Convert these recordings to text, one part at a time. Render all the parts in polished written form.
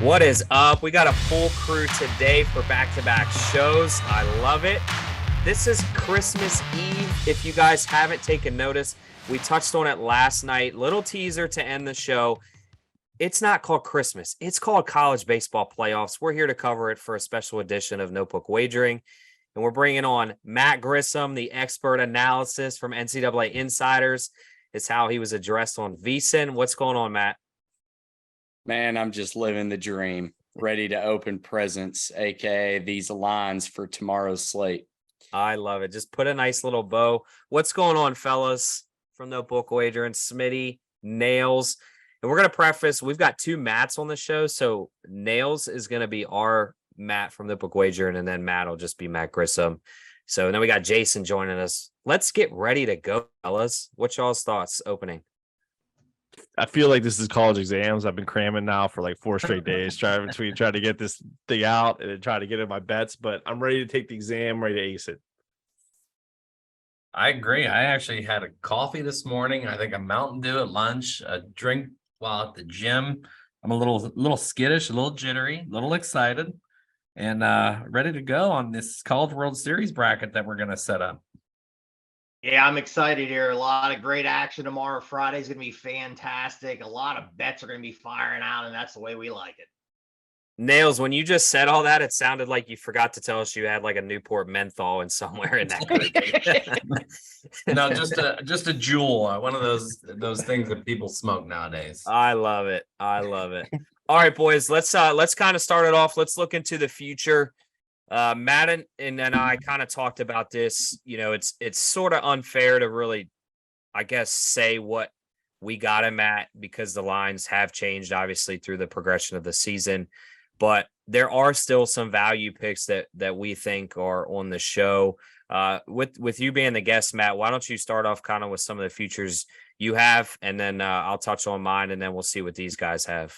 What is up? We got a full crew today for back-to-back shows. I love it. This is Christmas Eve. If you guys haven't taken notice, we touched on it last night. Little teaser to end the show. It's not called Christmas. It's called College Baseball Playoffs. We're here to cover it for a special edition of Notebook Wagering. And we're bringing on Matt Grissom, the expert analysis from NCAA Insiders. It's how he was addressed on VSiN. What's going on, Matt? Man, I'm just living the dream, ready to open presents, aka these lines for tomorrow's slate. I love it. Just put a nice little bow. What's going on, fellas? From Notebook Wagering, Smitty, Nails. And we're going to preface, we've got two Matts on the show. So Nails is going to be our Matt from Notebook Wagering, and then Matt will just be Matt Grissom. So then we got Jason joining us. Let's get ready to go, fellas. What's y'all's thoughts opening? I feel like this is college exams. I've been cramming now for like 4 straight days, trying to get this thing out and then try to get in my bets. But I'm ready to take the exam, ready to ace it. I agree. I actually had a coffee this morning. I think a Mountain Dew at lunch, a drink while at the gym. I'm a little skittish, a little jittery, a little excited, and ready to go on this College World Series bracket that we're going to set up. Yeah, I'm excited here. A lot of great action tomorrow. Friday's going to be fantastic. A lot of bets are going to be firing out, and that's the way we like it. Nails, when you just said all that, it sounded like you forgot to tell us you had like a Newport menthol in somewhere in that. No, just a Juul, one of those things that people smoke nowadays. I love it. All right, boys, let's kind of start it off. Let's look into the future. Matt and I kind of talked about this. You know, it's sort of unfair to really, I guess, say what we got him at because the lines have changed, obviously, through the progression of the season. But there are still some value picks that we think are on the show. With you being the guest, Matt, why don't you start off kind of with some of the futures you have, and then I'll touch on mine, and then we'll see what these guys have.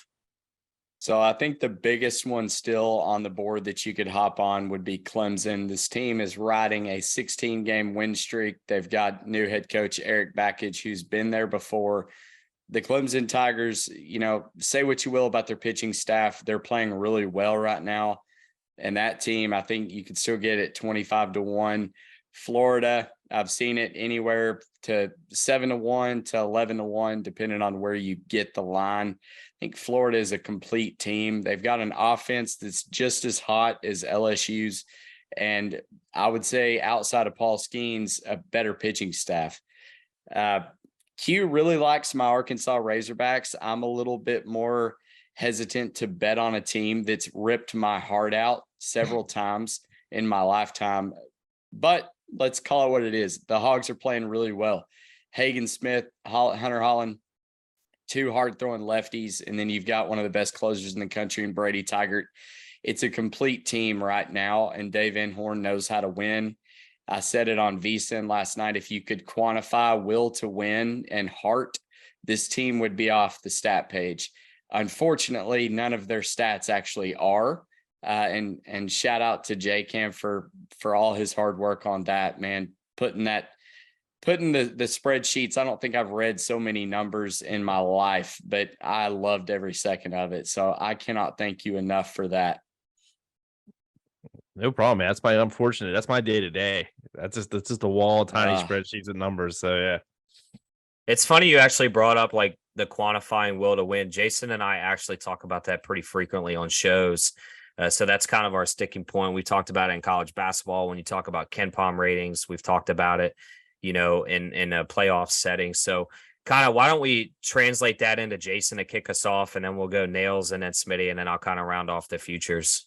So I think the biggest one still on the board that you could hop on would be Clemson. This team is riding a 16-game win streak. They've got new head coach Eric Bakich, who's been there before. The Clemson Tigers, you know, say what you will about their pitching staff. They're playing really well right now. And that team, I think you could still get it 25-1. Florida, I've seen it anywhere to 7-1 to 11-1, depending on where you get the line. I think Florida is a complete team. They've got an offense that's just as hot as LSU's. And I would say outside of Paul Skeens, a better pitching staff. Q really likes my Arkansas Razorbacks. I'm a little bit more hesitant to bet on a team that's ripped my heart out several times in my lifetime. But let's call it what it is. The Hogs are playing really well. Hagen Smith, Hunter Holland, 2 hard-throwing lefties, and then you've got one of the best closers in the country in Brady Tigert. It's a complete team right now, and Dave Enhorn knows how to win. I said it on VSiN last night. If you could quantify will to win and heart, this team would be off the stat page. Unfortunately, none of their stats actually are. And shout out to JKam for all his hard work on that, man. Putting the spreadsheets. I don't think I've read so many numbers in my life, but I loved every second of it. So I cannot thank you enough for that. No problem, man. That's unfortunate. That's my day to day. That's just a wall of tiny spreadsheets of numbers. So yeah. It's funny you actually brought up like the quantifying will to win. Jason and I actually talk about that pretty frequently on shows. So that's kind of our sticking point. We talked about it in college basketball. When you talk about KenPom ratings, we've talked about it, you know, in a playoff setting. So kind of why don't we translate that into Jason to kick us off, and then we'll go Nails and then Smitty, and then I'll kind of round off the futures.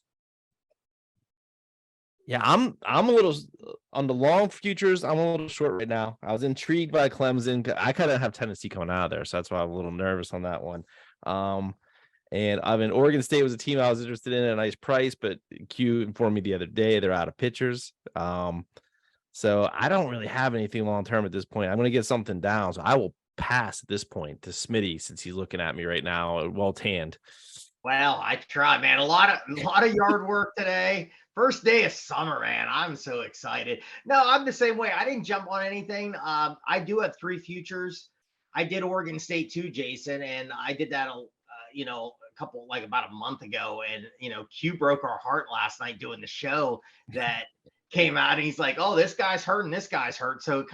Yeah, I'm a little on the long futures. I'm a little short right now. I was intrigued by Clemson. I kind of have Tennessee coming out of there, so that's why I'm a little nervous on that one. And I mean, Oregon State was a team I was interested in at a nice price, but Q informed me the other day they're out of pitchers. So I don't really have anything long term at this point. I'm going to get something down, so I will pass at this point to Smitty since he's looking at me right now, well tanned. Well, I tried, man. A lot of yard work today. First day of summer, man. I'm so excited. No, I'm the same way. I didn't jump on anything. I do have 3 futures. I did Oregon State too, Jason, and I did that, a about a month ago, and Q broke our heart last night doing the show that came out, and he's like, "Oh, this guy's hurt and this guy's hurt." So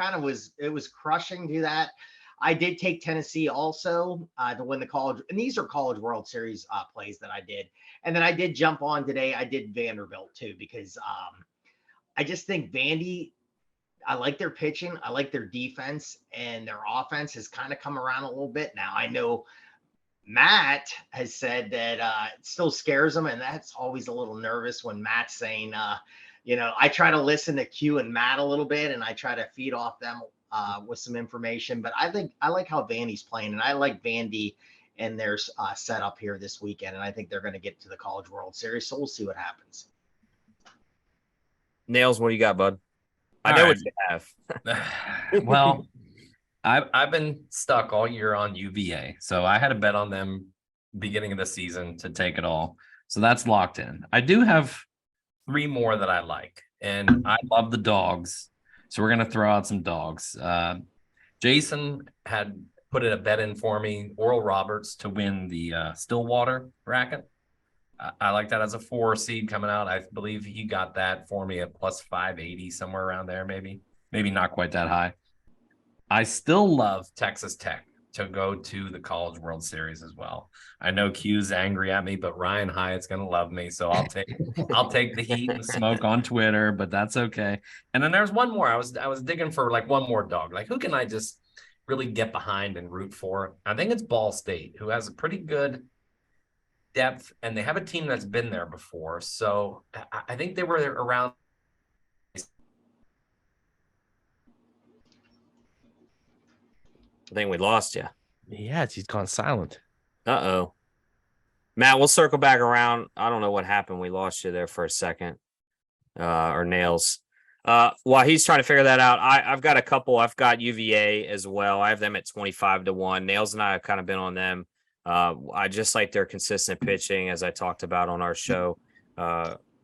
it was crushing to that. I did take Tennessee also to win the college, and these are College World Series plays that I did. And then I did jump on today. I did Vanderbilt too, because I just think Vandy, I like their pitching. I like their defense, and their offense has kind of come around a little bit. Now, I know Matt has said that it still scares him, and that's always a little nervous when Matt's saying, I try to listen to Q and Matt a little bit, and I try to feed off them with some information. But I like how Vandy's playing, and I like Vandy and their setup here this weekend, and I think they're going to get to the College World Series, so we'll see what happens. Nails, what do you got, bud? I know what you have. Well, I've been stuck all year on UVA, so I had a bet on them beginning of the season to take it all. So that's locked in. I do have 3 more that I like, and I love the dogs. So we're going to throw out some dogs. Jason had put a bet in for me, Oral Roberts to win the Stillwater bracket. I like that as a 4 seed coming out. I believe he got that for me at plus 580, somewhere around there, maybe not quite that high. I still love Texas Tech to go to the College World Series as well. I know Q's angry at me, but Ryan Hyatt's going to love me, so I'll take the heat and the smoke on Twitter, but that's okay. And then there's one more. I was digging for like one more dog. Like, who can I just really get behind and root for? I think it's Ball State, who has a pretty good depth, and they have a team that's been there before. So I think they were around. I think we lost you. Yeah, he's gone silent. Uh-oh. Matt, we'll circle back around. I don't know what happened. We lost you there for a second. Or Nails. While he's trying to figure that out, I've got a couple. I've got UVA as well. I have them at 25-1. Nails and I have kind of been on them. I just like their consistent pitching, as I talked about on our show.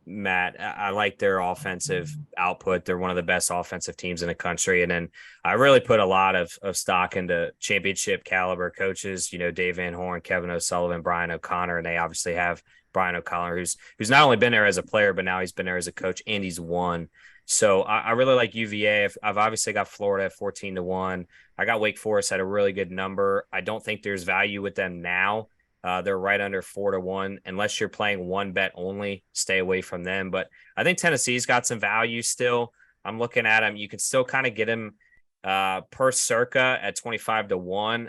Matt, I like their offensive output. They're one of the best offensive teams in the country. And then I really put a lot of stock into championship caliber coaches, Dave Van Horn, Kevin O'Sullivan, Brian O'Connor. And they obviously have Brian O'Connor, who's not only been there as a player, but now he's been there as a coach, and he's won. So I really like UVA. I've obviously got Florida at 14-1. I got Wake Forest at a really good number. I don't think there's value with them now. They're right under 4-1. Unless you're playing one bet only, stay away from them. But I think Tennessee's got some value still. I'm looking at them. You can still kind of get them per circa at 25-1.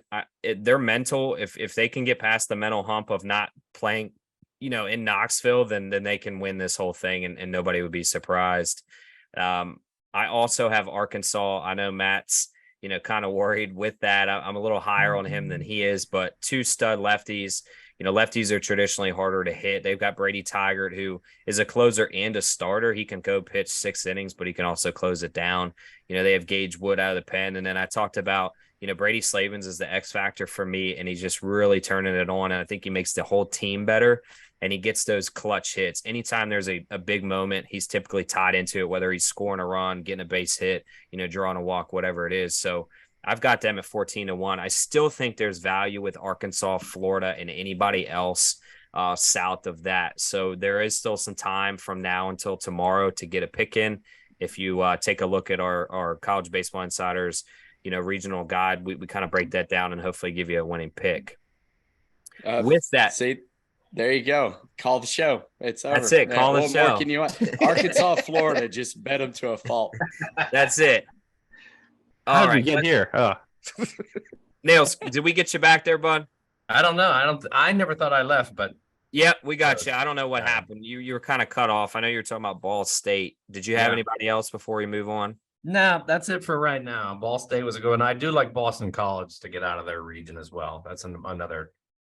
They're mental. If they can get past the mental hump of not playing, in Knoxville, then they can win this whole thing, and nobody would be surprised. I also have Arkansas. I know Matt's, kind of worried with that. I'm a little higher on him than he is, but 2 stud lefties. Lefties are traditionally harder to hit. They've got Brady Tigert, who is a closer and a starter. He can go pitch 6 innings, but he can also close it down. They have Gage Wood out of the pen. And then I talked about, Brady Slavens is the X factor for me, and he's just really turning it on. And I think he makes the whole team better. And he gets those clutch hits. Anytime there's a big moment, he's typically tied into it, whether he's scoring a run, getting a base hit, drawing a walk, whatever it is. So I've got them at 14-1. I still think there's value with Arkansas, Florida, and anybody else south of that. So there is still some time from now until tomorrow to get a pick in. If you take a look at our College Baseball Insiders, regional guide, we kind of break that down and hopefully give you a winning pick. With that. See, there you go. Call the show. It's over. That's it. Call the show. More can you want? Arkansas, Florida, just bet them to a fault. That's it. How did we get here? Oh. Nails, did we get you back there, bud? I don't know. I never thought I left, but yep, we got you. I don't know what happened. You were kind of cut off. I know you were talking about Ball State. Did you have anybody else before we move on? No, that's it for right now. Ball State was a good one. I do like Boston College to get out of their region as well. That's another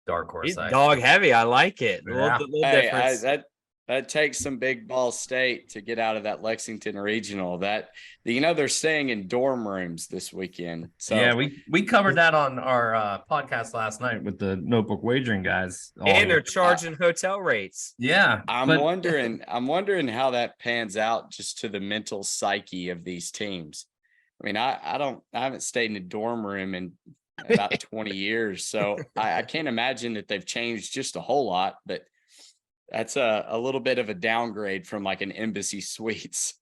dark horse. Dog heavy. I like it. Yeah. Little difference. That takes some big Ball State to get out of that Lexington regional. They're staying in dorm rooms this weekend. So yeah, we covered that on our podcast last night with the Notebook Wagering guys. And they're charging hotel rates. Yeah, I'm wondering how that pans out just to the mental psyche of these teams. I mean, I haven't stayed in a dorm room in about 20 years. So I can't imagine that they've changed just a whole lot, but that's a little bit of a downgrade from like an Embassy Suites.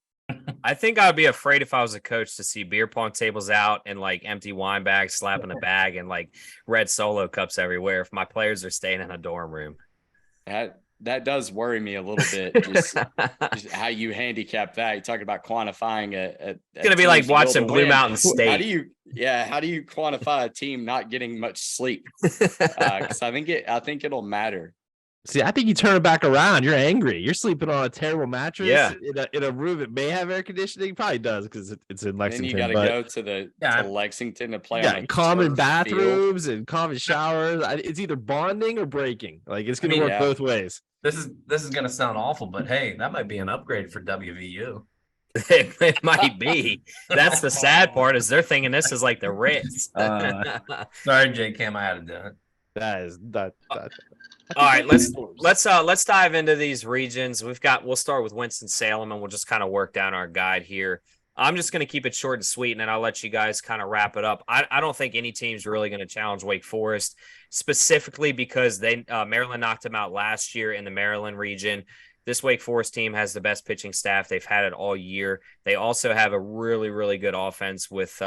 I think I'd be afraid if I was a coach to see beer pong tables out and like empty wine bags slapping the bag and like red Solo cups everywhere if my players are staying in a dorm room. That does worry me a little bit. Just how you handicap that. You talk about quantifying it's gonna be like watching Blue Mountain State. How do you quantify a team not getting much sleep? Because I think it'll matter. See, I think you turn it back around. You're angry. You're sleeping on a terrible mattress in a room that may have air conditioning. Probably does because it's in Lexington. Then you got to go to Lexington to play on common bathrooms and common showers. It's either bonding or breaking. Like it's going to work both ways. This is going to sound awful, but hey, that might be an upgrade for WVU. It might be. That's the sad part is they're thinking this is like the Ritz. Sorry, JKam, I had to do it. That is that. All right, let's dive into these regions. We'll start with Winston-Salem and we'll just kind of work down our guide here. I'm just going to keep it short and sweet, and then I'll let you guys kind of wrap it up. I don't think any team's really going to challenge Wake Forest, specifically because Maryland knocked them out last year in the Maryland region. This Wake Forest team has the best pitching staff. They've had it all year. They also have a really, really good offense with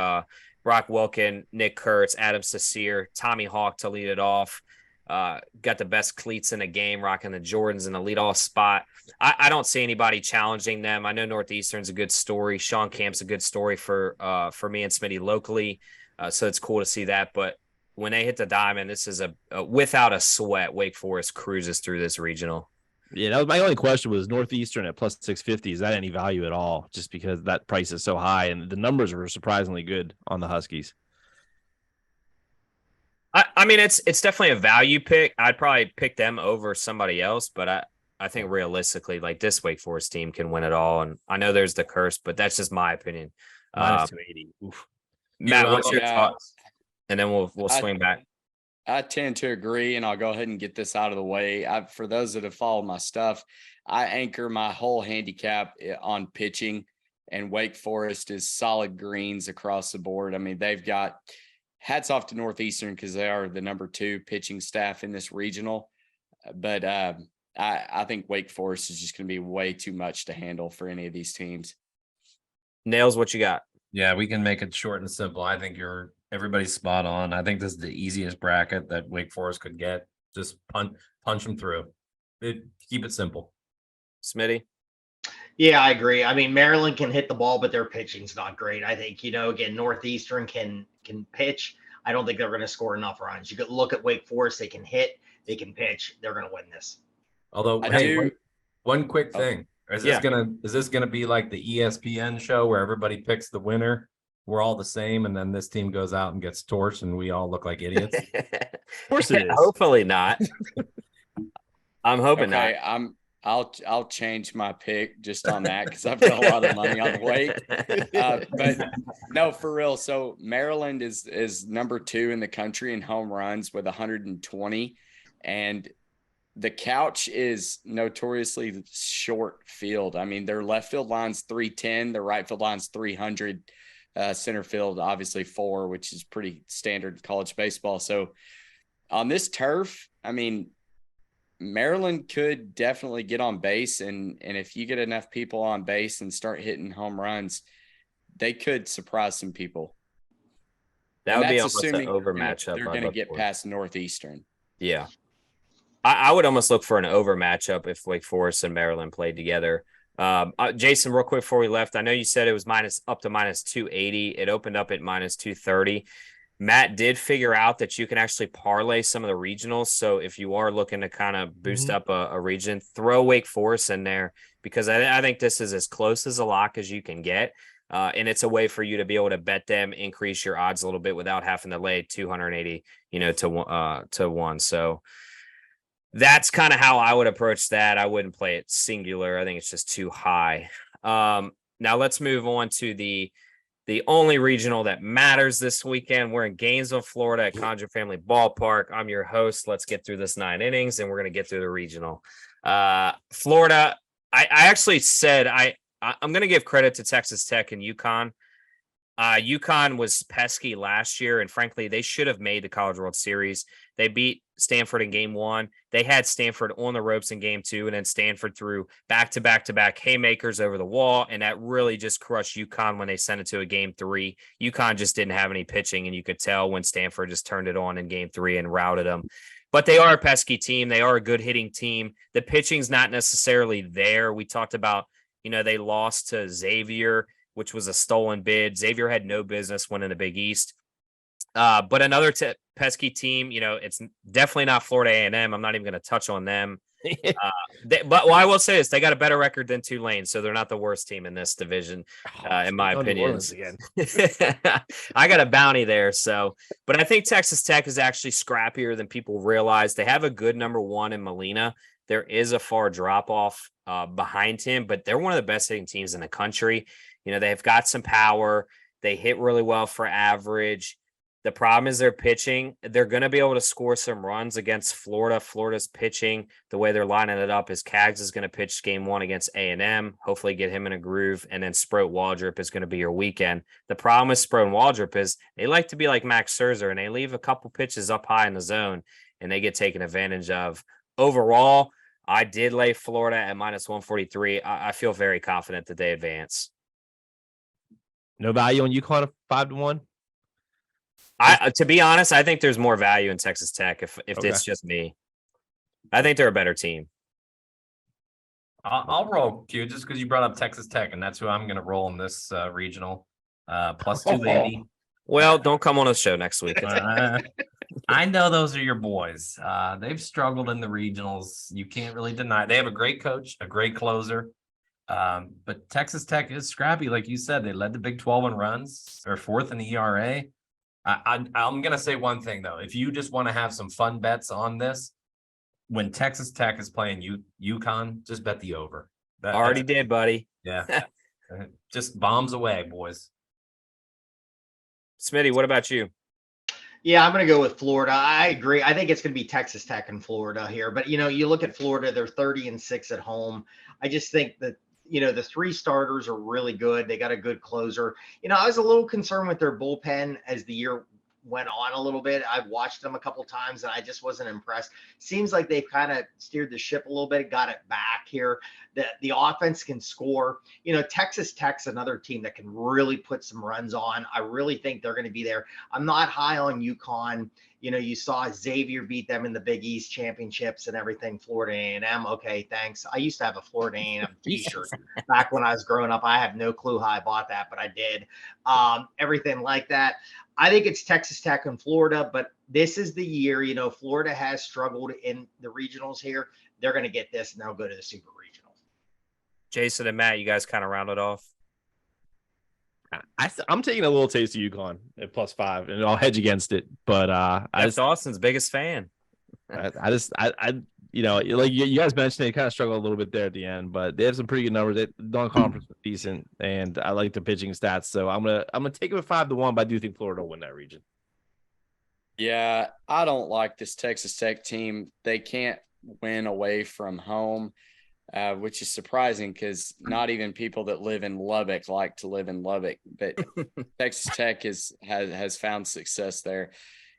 Brock Wilkin, Nick Kurtz, Adam Sasir, Tommy Hawk to lead it off. Got the best cleats in the game, rocking the Jordans in the leadoff spot. I don't see anybody challenging them. I know Northeastern's a good story. Sean Camp's a good story for me and Smitty locally. So it's cool to see that. But when they hit the diamond, this is a without a sweat, Wake Forest cruises through this regional. Yeah, that was my only question was Northeastern at plus 650. Is that any value at all? Just because that price is so high and the numbers were surprisingly good on the Huskies. I mean, it's definitely a value pick. I'd probably pick them over somebody else, but I think realistically, like this Wake Forest team can win it all. And I know there's the curse, but that's just my opinion. Minus 280. Oof. Matt, what's your thoughts? And then we'll swing back. I tend to agree, and I'll go ahead and get this out of the way. For those that have followed my stuff, I anchor my whole handicap on pitching, and Wake Forest is solid greens across the board. I mean, they've got hats off to Northeastern because they are the number 2 pitching staff in this regional. But I think Wake Forest is just going to be way too much to handle for any of these teams. Nails, what you got? Yeah, we can make it short and simple. I think everybody's spot on. I think this is the easiest bracket that Wake Forest could get. Just punch them through. Keep it simple. Smitty? Yeah, I agree. I mean, Maryland can hit the ball, but their pitching's not great. I think, again, Northeastern can pitch. I don't think they're going to score enough runs. You could look at Wake Forest. They can hit. They can pitch. They're going to win this. Although, one quick thing. Is this gonna be like the ESPN show where everybody picks the winner? We're all the same, and then this team goes out and gets torched, and we all look like idiots. Of course it is. Hopefully not. I'm hoping not. I'll change my pick just on that because I've got a lot of money on the Wake. But no, for real. So Maryland is number 2 in the country in home runs with 120, and the couch is notoriously short field. I mean, their left field line's 310, their right field line's 300, center field obviously 4, which is pretty standard in college baseball. So on this turf, I mean, Maryland could definitely get on base, and if you get enough people on base and start hitting home runs, they could surprise some people. That would be almost an over matchup. They're going to get past Northeastern. Yeah. I would almost look for an over matchup if Wake Forest and Maryland played together. Jason, real quick before we left, I know you said it was up to minus 280. It opened up at minus 230. Matt did figure out that you can actually parlay some of the regionals. So if you are looking to kind of boost up a region, throw Wake Forest in there because I think this is as close as a lock as you can get. And it's a way for you to be able to bet them, increase your odds a little bit without having to lay 280, to 1. So that's kind of how I would approach that. I wouldn't play it singular. I think it's just too high. Now let's move on to the only regional that matters this weekend. We're in Gainesville, Florida at Conjure Family Ballpark. I'm your host. Let's get through this 9 innings and we're going to get through the regional. Florida, I actually said I'm going to give credit to Texas Tech and UConn. UConn was pesky last year, and frankly, they should have made the College World Series. They beat Stanford in game 1. They had Stanford on the ropes in game 2, and then Stanford threw back-to-back haymakers over the wall, and that really just crushed UConn when they sent it to a game 3. UConn just didn't have any pitching, and you could tell when Stanford just turned it on in game 3 and routed them. But they are a pesky team. They are a good hitting team. The pitching's not necessarily there. We talked about, they lost to Xavier, which was a stolen bid. Xavier had no business winning the Big East. But another pesky team, it's definitely not Florida A&M. I'm not even going to touch on them. But I will say this, they got a better record than Tulane, so they're not the worst team in this division, in my opinion. I got a bounty there. But I think Texas Tech is actually scrappier than people realize. They have a good number 1 in Molina. There is a far drop off behind him, but they're one of the best hitting teams in the country. They've got some power. They hit really well for average. The problem is their pitching. They're going to be able to score some runs against Florida. Florida's pitching, the way they're lining it up is Cags is going to pitch game 1 against A&M, hopefully get him in a groove, and then Sproat Waldrop is going to be your weekend. The problem with Sproat and Waldrop is they like to be like Max Scherzer, and they leave a couple pitches up high in the zone, and they get taken advantage of. Overall, I did lay Florida at -143. I feel very confident that they advance. No value on UConn of 5-1. To be honest, I think there's more value in Texas Tech if it's just me. I think they're a better team. I'll roll Q just because you brought up Texas Tech, and that's who I'm going to roll in this regional. +280. Well, don't come on the show next week. I know those are your boys. They've struggled in the regionals. You can't really deny. They have a great coach, a great closer. But Texas Tech is scrappy, like you said. They led the Big 12 in runs, or 4th in the ERA. I'm going to say one thing, though. If you just want to have some fun bets on this, when Texas Tech is playing UConn, just bet the over. Already did, buddy. Yeah. Just bombs away, boys. Smitty, what about you? Yeah, I'm going to go with Florida. I agree. I think it's going to be Texas Tech and Florida here. But, you look at Florida, they're 30-6 at home. I just think that, the 3 starters are really good. They got a good closer. I was a little concerned with their bullpen as the year went on a little bit. I've watched them a couple times and I just wasn't impressed. Seems like they've kind of steered the ship a little bit, got it back here. The offense can score. Texas Tech's another team that can really put some runs on. I really think they're going to be there. I'm not high on UConn. You saw Xavier beat them in the Big East championships and everything. Florida A&M. Okay, thanks. I used to have a Florida A&M t-shirt back when I was growing up. I have no clue how I bought that, but I did. Everything like that. I think it's Texas Tech and Florida, but this is the year, Florida has struggled in the regionals here. They're going to get this and they'll go to the Super Regional. Jason and Matt, you guys kind of rounded off. I'm taking a little taste of UConn at +5, and I'll hedge against it. But that's Austin's biggest fan. You guys mentioned they kind of struggled a little bit there at the end, but they have some pretty good numbers. They non-conference was decent, and I like the pitching stats. So I'm gonna take them at 5-1, but I do think Florida will win that region. Yeah, I don't like this Texas Tech team. They can't win away from home, which is surprising because not even people that live in Lubbock like to live in Lubbock. But Texas Tech has found success there.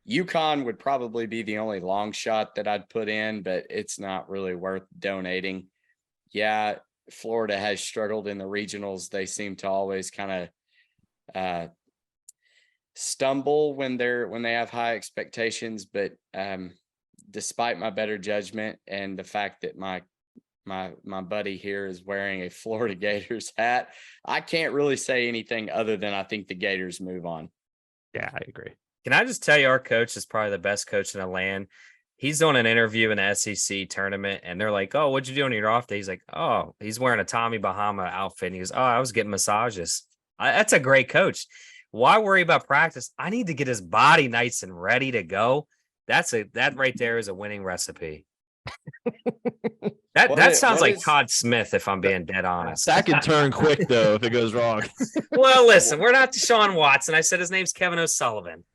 UConn would probably be the only long shot that I'd put in, but it's not really worth donating. Yeah, Florida has struggled in the regionals. They seem to always kind of stumble when they have high expectations. But despite my better judgment and the fact that my buddy here is wearing a Florida Gators hat, I can't really say anything other than I think the Gators move on. Yeah, I agree. Can I just tell you, our coach is probably the best coach in the land. He's doing an interview in the SEC tournament, and they're like, "Oh, what'd you do on your off day?" He's like, "Oh," he's wearing a Tommy Bahama outfit. And he goes, "Oh, I was getting massages." That's a great coach. Why worry about practice? I need to get his body nice and ready to go. That right there is a winning recipe. That sounds like Todd Smith, if I'm being dead honest. That can turn quick though if it goes wrong. Well, listen, we're not Deshaun Watson. I said his name's Kevin O'Sullivan.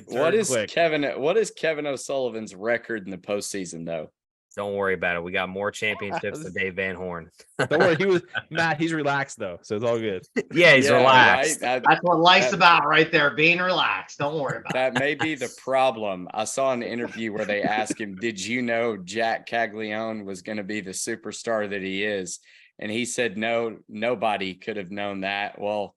What is Kevin O'Sullivan's record in the postseason though? Don't worry about it. We got more championships than Dave Van Horn. Don't worry, Matt. He's relaxed though, so it's all good. Yeah, he's relaxed. Right? That's what life's about right there, being relaxed. Don't worry about it. That may be the problem. I saw an interview where they asked him, did you know Jack Caglione was going to be the superstar that he is? And he said, no, nobody could have known that. Well,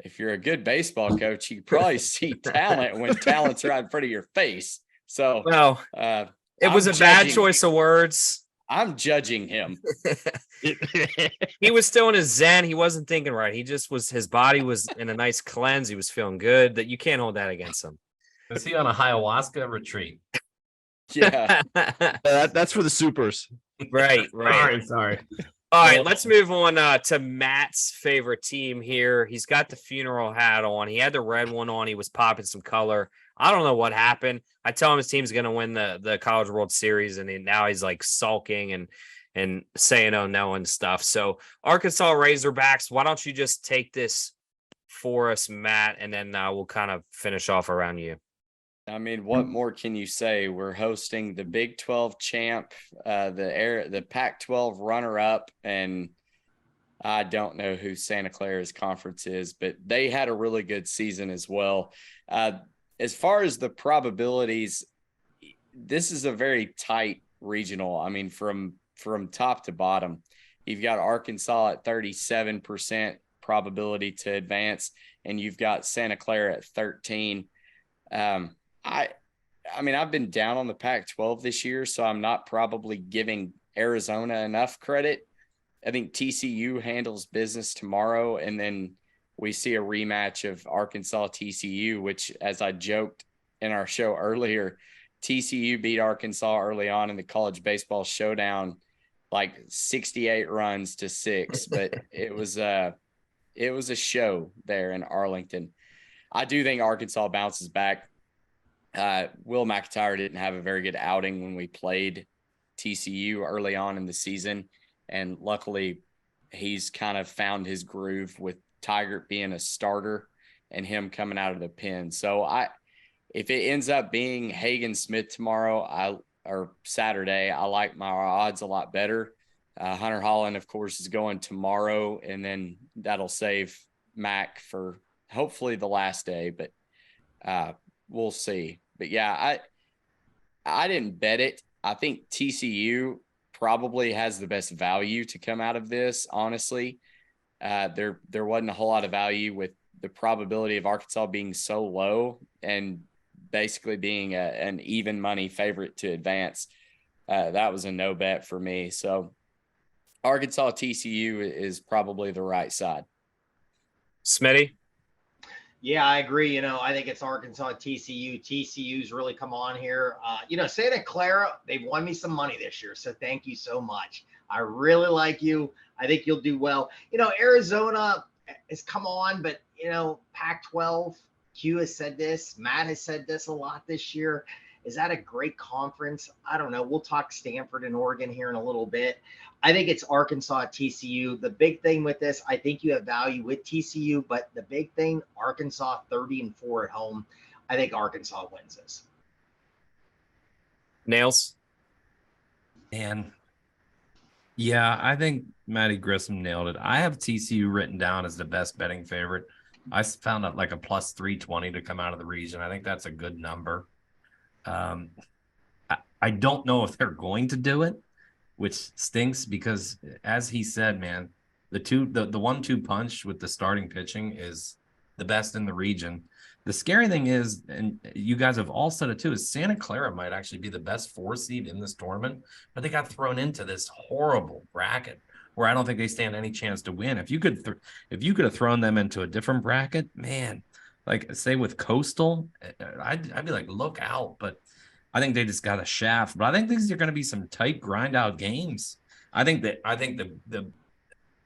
if you're a good baseball coach, you probably see talent when talent's right in front of your face. So, well, it was a bad choice of words. I'm judging him. He was still in his zen. He wasn't thinking right. He just was, his body was in a nice cleanse. He was feeling good. That you can't hold that against him. Is he on a ayahuasca retreat? Yeah. That's for the supers. Right. Sorry. All right, let's move on to Matt's favorite team here. He's got the funeral hat on. He had the red one on. He was popping some color. I don't know what happened. I tell him his team's going to win the College World Series, and now he's like sulking and saying, oh, no, and stuff. So Arkansas Razorbacks, why don't you just take this for us, Matt, and then we'll kind of finish off around you. I mean, what more can you say? We're hosting the Big 12 champ, the Pac-12 runner-up, and I don't know who Santa Clara's conference is, but they had a really good season as well. As far as the probabilities, this is a very tight regional. I mean, from top to bottom, you've got Arkansas at 37% probability to advance, and you've got Santa Clara at 13%. I mean, I've been down on the Pac-12 this year, so I'm not probably giving Arizona enough credit. I think TCU handles business tomorrow, and then we see a rematch of Arkansas-TCU, which, as I joked in our show earlier, TCU beat Arkansas early on in the college baseball showdown, like 68 runs to 6, but it was a show there in Arlington. I do think Arkansas bounces back. Will McIntyre didn't have a very good outing when we played TCU early on in the season, and luckily he's kind of found his groove with Tigert being a starter and him coming out of the pen. So if it ends up being Hagen Smith tomorrow or Saturday, I like my odds a lot better. Hunter Holland, of course, is going tomorrow, and then that'll save Mac for hopefully the last day, but we'll see. But yeah, I didn't bet it. I think TCU probably has the best value to come out of this, honestly. There wasn't a whole lot of value with the probability of Arkansas being so low and basically being an even money favorite to advance. That was a no bet for me. So Arkansas TCU is probably the right side. Smitty? Yeah, I agree. I think it's Arkansas, TCU. TCU's really come on here. Santa Clara, they've won me some money this year, so thank you so much. I really like you. I think you'll do well. Arizona has come on, but, Pac-12, Q has said this. Matt has said this a lot this year. Is that a great conference? I don't know. We'll talk Stanford and Oregon here in a little bit. I think it's Arkansas, TCU. The big thing with this, I think you have value with TCU, but the big thing, Arkansas 30-4 at home. I think Arkansas wins this. Nails? And yeah, I think Matty Grissom nailed it. I have TCU written down as the best betting favorite. I found out like a plus 320 to come out of the region. I think that's a good number. I don't know if they're going to do it, which stinks because, as he said, man, the 1-2 punch with the starting pitching is the best in the region. The scary thing is, and you guys have all said it too, is Santa Clara might actually be the best 4 seed in this tournament, but they got thrown into this horrible bracket where I don't think they stand any chance to win. If you could have thrown them into a different bracket, man, like say with Coastal, I'd be like, look out. But I think they just got a shaft. But I think these are going to be some tight grind out games. I think the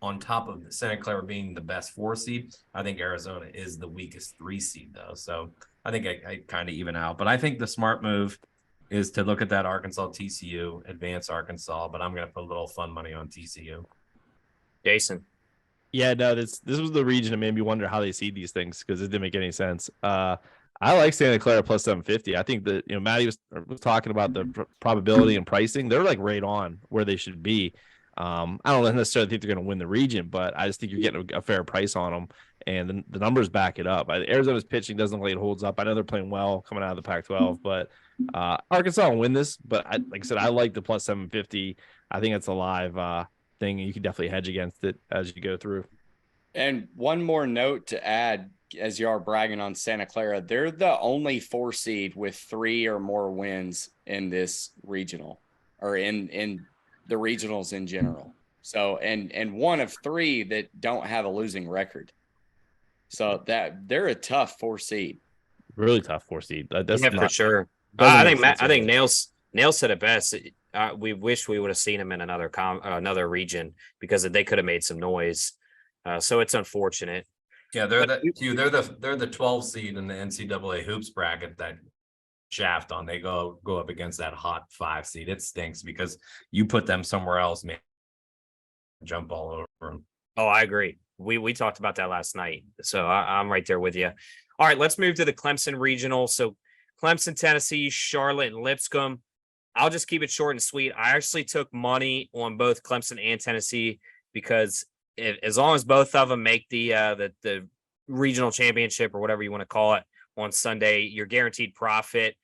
on top of Santa Clara being the best 4 seed, I think Arizona is the weakest 3 seed though. So I think I kind of even out. But I think the smart move is to look at that Arkansas TCU, advance Arkansas. But I'm going to put a little fun money on TCU. Jason? Yeah, no, this was the region that made me wonder how they seed these things because it didn't make any sense. I I like Santa Clara plus 750. I think that, Matty was talking about the probability and pricing. They're like right on where they should be. I don't necessarily think they're going to win the region, but I just think you're getting a fair price on them, and the numbers back it up. Arizona's pitching doesn't look like it holds up. I know they're playing well coming out of the Pac-12, but Arkansas will win this. But like I said, I like the plus 750. I think it's a live thing, and you can definitely hedge against it as you go through. And one more note to add, as you are bragging on Santa Clara, they're the only 4 seed with 3 or more wins in this regional, or in the regionals in general. So, and one of 3 that don't have a losing record. So that they're a tough 4 seed. Really tough 4 seed. That's yeah, not, for sure. doesn't I make sense think really. Nails said it best. We wish we would have seen him in another region because they could have made some noise. So it's unfortunate. Yeah, they're the 12 seed in the NCAA hoops bracket that shaft on. They go up against that hot 5 seed. It stinks because you put them somewhere else, man. Jump all over them. Oh, I agree. We talked about that last night. So I'm right there with you. All right, let's move to the Clemson regional. So Clemson, Tennessee, Charlotte, and Lipscomb. I'll just keep it short and sweet. I actually took money on both Clemson and Tennessee because as long as both of them make the regional championship or whatever you want to call it on Sunday, you're guaranteed profit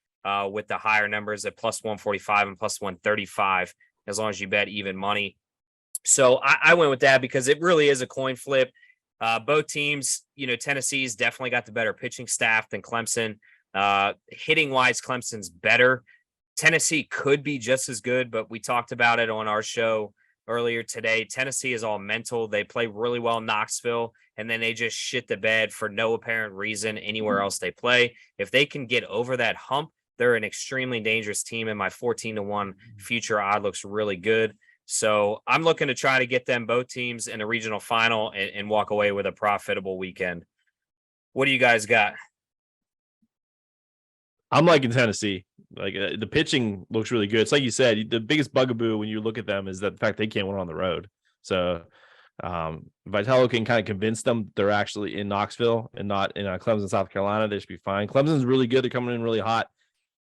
with the higher numbers at plus 145 and plus 135, as long as you bet even money. So I went with that because it really is a coin flip. Both teams, Tennessee's definitely got the better pitching staff than Clemson. Hitting wise, Clemson's better. Tennessee could be just as good, but we talked about it on our show earlier today. Tennessee is all mental. They play really well in Knoxville, and then they just shit the bed for no apparent reason anywhere else they play. If they can get over that hump, they're an extremely dangerous team, and my 14-1 future odd looks really good. So I'm looking to try to get them both teams in a regional final and walk away with a profitable weekend. What do you guys got? I'm liking Tennessee. Like the pitching looks really good. It's like you said, the biggest bugaboo when you look at them is that the fact they can't win on the road. So Vitello can kind of convince them they're actually in Knoxville and not in Clemson, South Carolina. They should be fine. Clemson's really good. They're coming in really hot.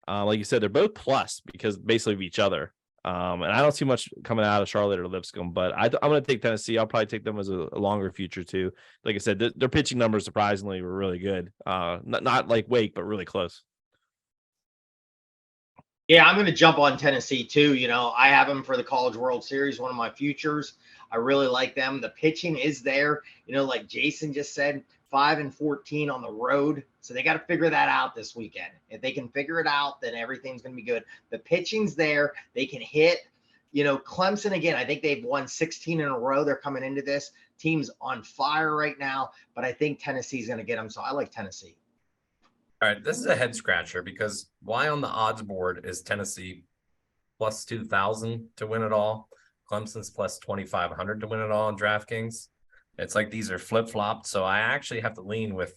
Like you said, they're both plus because basically of each other. And I don't see much coming out of Charlotte or Lipscomb, but I'm going to take Tennessee. I'll probably take them as a longer future too. Like I said, their pitching numbers surprisingly were really good. Not like Wake, but really close. Yeah, I'm going to jump on Tennessee too. I have them for the College World Series, one of my futures. I really like them. The pitching is there. Like Jason just said, 5-14 on the road. So they got to figure that out this weekend. If they can figure it out, then everything's going to be good. The pitching's there. They can hit. Clemson, again, I think they've won 16 in a row. They're coming into this. Team's on fire right now, but I think Tennessee's going to get them. So I like Tennessee. All right, this is a head scratcher because why on the odds board is Tennessee plus 2,000 to win it all? Clemson's plus 2,500 to win it all in DraftKings. It's like these are flip-flopped. So I actually have to lean with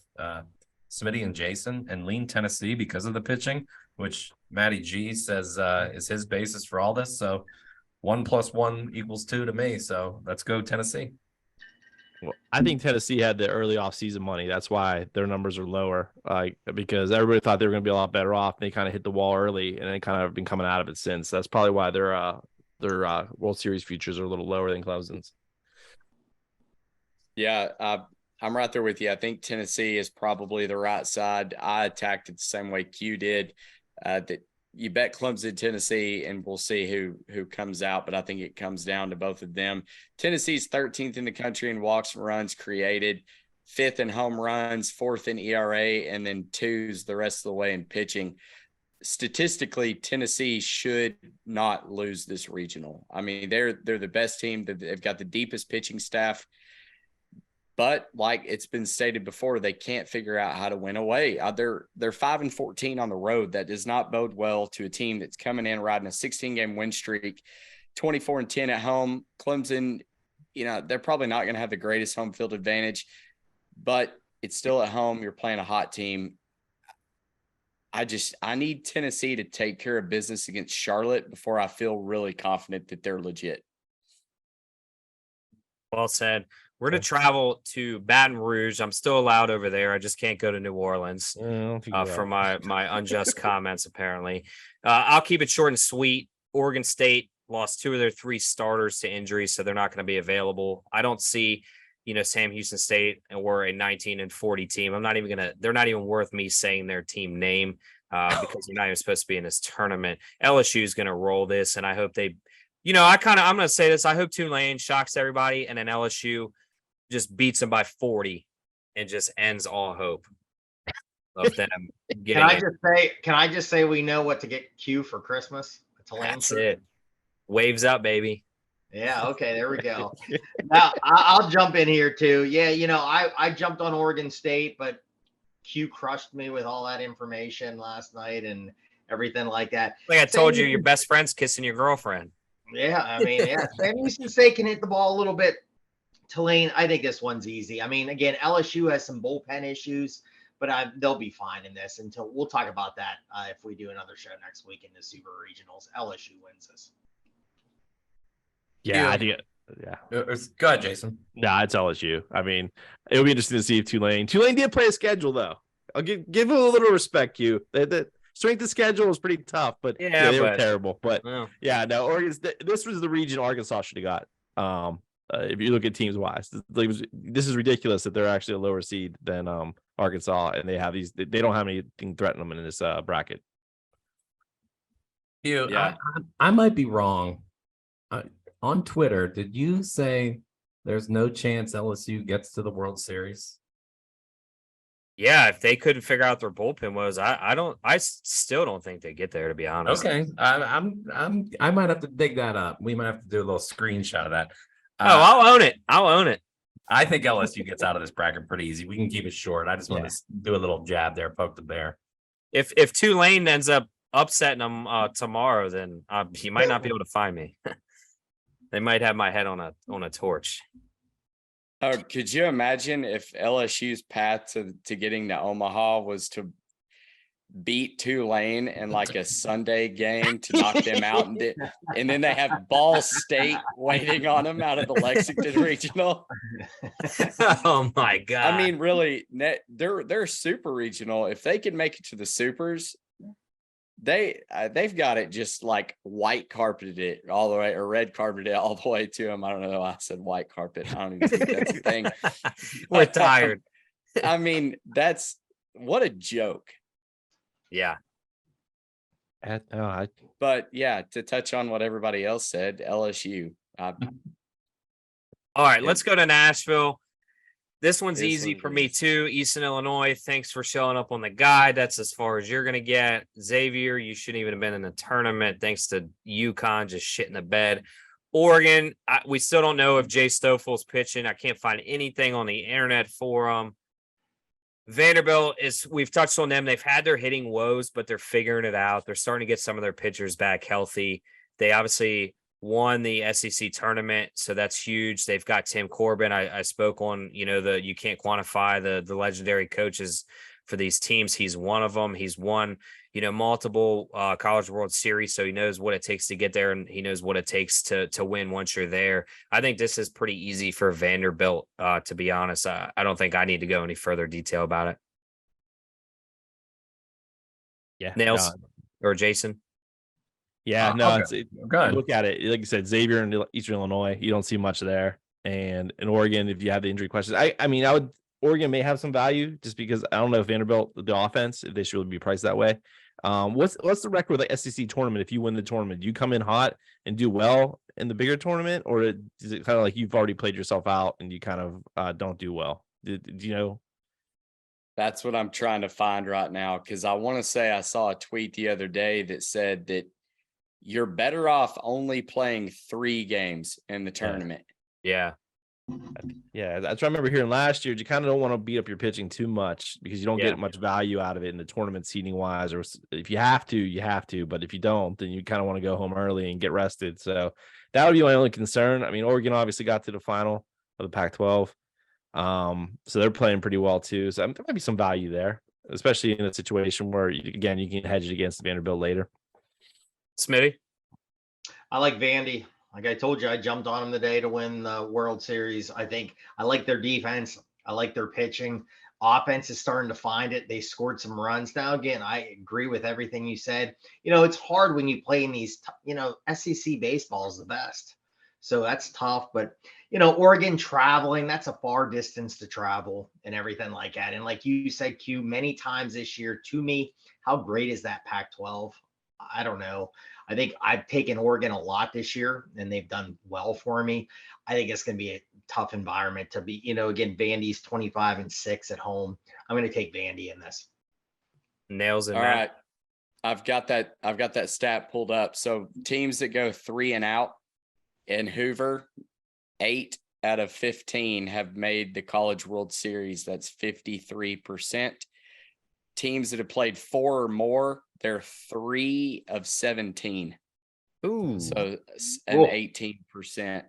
Smitty and Jason and lean Tennessee because of the pitching, which Matty G says is his basis for all this. So 1 + 1 = 2 to me. So let's go Tennessee. Well, I think Tennessee had the early offseason money. That's why their numbers are lower, because everybody thought they were going to be a lot better off. They kind of hit the wall early, and they kind of been coming out of it since. That's probably why their World Series futures are a little lower than Clemson's. Yeah, I'm right there with you. I think Tennessee is probably the right side. I attacked it the same way Q did. That you bet Clemson, Tennessee, and we'll see who comes out. But I think it comes down to both of them. Tennessee's 13th in the country in walks and runs created, 5th in home runs, 4th in ERA, and then 2's the rest of the way in pitching. Statistically, Tennessee should not lose this regional. I mean, they're the best team. They've got the deepest pitching staff. But like it's been stated before, they can't figure out how to win away. They're 5-14 on the road. That does not bode well to a team that's coming in riding a 16-game win streak, 24-10 at home. Clemson, they're probably not going to have the greatest home field advantage, but it's still at home. You're playing a hot team. I need Tennessee to take care of business against Charlotte before I feel really confident that they're legit. Well said. We're going to travel to Baton Rouge. I'm still allowed over there. I just can't go to New Orleans for my unjust comments, apparently. I'll keep it short and sweet. Oregon State lost 2 of their 3 starters to injury, so they're not going to be available. I don't see, Sam Houston State or a 19-40 team. They're not even worth me saying their team name because they're not even supposed to be in this tournament. LSU is going to roll this, and I hope they, I'm going to say this. I hope Tulane shocks everybody, and then LSU just beats them by 40 and just ends all hope of them getting Can I just say we know what to get Q for Christmas? That's it. Waves up, baby. Yeah, okay, there we go. Now I'll jump in here too. Yeah, I jumped on Oregon State, but Q crushed me with all that information last night and everything like that. Like I told you, your best friend's kissing your girlfriend. Yeah, I mean, yeah. Sam Houston State can hit the ball a little bit. Tulane, I think this one's easy. I mean, again, LSU has some bullpen issues, but they'll be fine in this. We'll talk about that if we do another show next week in the Super Regionals. LSU wins this. Yeah, I think Go ahead, Jason. Nah, it's LSU. I mean, it'll be interesting to see if Tulane did play a schedule though. I'll give them a little respect. The strength of schedule was pretty tough, but they were terrible. But Oregon. This was the region Arkansas should have got. If you look at teams wise, this is ridiculous that they're actually a lower seed than Arkansas, and they have these. They don't have anything threatening them in this bracket. I might be wrong. On Twitter, did you say there's no chance LSU gets to the World Series? Yeah, if they couldn't figure out their bullpen was, I still don't think they get there, to be honest. Okay, I might have to dig that up. We might have to do a little screenshot of that. I'll own it. I think LSU gets out of this bracket pretty easy. We can keep it short. I just want to do a little jab there, poke the bear. If Tulane ends up upsetting them tomorrow, then you might not be able to find me. They might have my head on a torch. Could you imagine if LSU's path to getting to Omaha was to beat Tulane in like a Sunday game to knock them out, and then they have Ball State waiting on them out of the Lexington Regional? Oh my God! I mean, really, they're super regional. If they can make it to the supers, they've got it just like white carpeted it all the way, or red carpeted it all the way to them. I don't know why I said white carpet. I don't even think that's a thing. We're tired. I mean, what a joke. Yeah. But yeah, to touch on what everybody else said, LSU. All right, let's go to Nashville. This one's easy for me too. Eastern Illinois, thanks for showing up on the guide. That's as far as you're going to get. Xavier, you shouldn't even have been in the tournament thanks to UConn just shitting the bed. Oregon, we still don't know if Jay Stoffel's pitching. I can't find anything on the internet for him. Vanderbilt we've touched on them. They've had their hitting woes, but they're figuring it out. They're starting to get some of their pitchers back healthy. They obviously won the SEC tournament, so that's huge. They've got Tim Corbin. I spoke on, you can't quantify the legendary coaches for these teams. He's one of them. He's won, multiple College World Series, so he knows what it takes to get there, and he knows what it takes to win once you're there. I think this is pretty easy for Vanderbilt, to be honest. I don't think I need to go any further detail about it. Yeah. Nails or Jason? Yeah, Look at it. Like you said, Xavier and Eastern Illinois, you don't see much there. And in Oregon, if you have the injury questions, Oregon may have some value just because I don't know if Vanderbilt, the offense, if they should really be priced that way. What's the record with the SEC tournament? If you win the tournament, do you come in hot and do well in the bigger tournament, or is it kind of like you've already played yourself out and you kind of don't do well? Do you know? That's what I'm trying to find right now, because I want to say I saw a tweet the other day that said that you're better off only playing 3 games in the tournament. Yeah. Yeah, that's what I remember hearing last year. You kind of don't want to beat up your pitching too much because you don't get much value out of it in the tournament seeding wise. Or if you have to, you have to. But if you don't, then you kind of want to go home early and get rested. So that would be my only concern. I mean, Oregon obviously got to the final of the Pac-12. So they're playing pretty well too. So there might be some value there, especially in a situation where, you can hedge it against Vanderbilt later. Smitty? I like Vandy. Like I told you, I jumped on them today to win the World Series. I like their defense. I like their pitching. Offense is starting to find it. They scored some runs. Now, again, I agree with everything you said. It's hard when you play in these, SEC baseball is the best. So that's tough. But, Oregon traveling, that's a far distance to travel and everything like that. And like you said, Q, many times this year, to me, how great is that Pac-12? I don't know. I think I've taken Oregon a lot this year, and they've done well for me. I think it's going to be a tough environment to be, again, Vandy's 25-6 at home. I'm going to take Vandy in this. Nails in All that. right. I've got that stat pulled up. So teams that go 3 and out in Hoover, 8 out of 15 have made the College World Series. That's 53%. Teams that have played 4 or more, they're 3 of 17. Ooh. So an 18%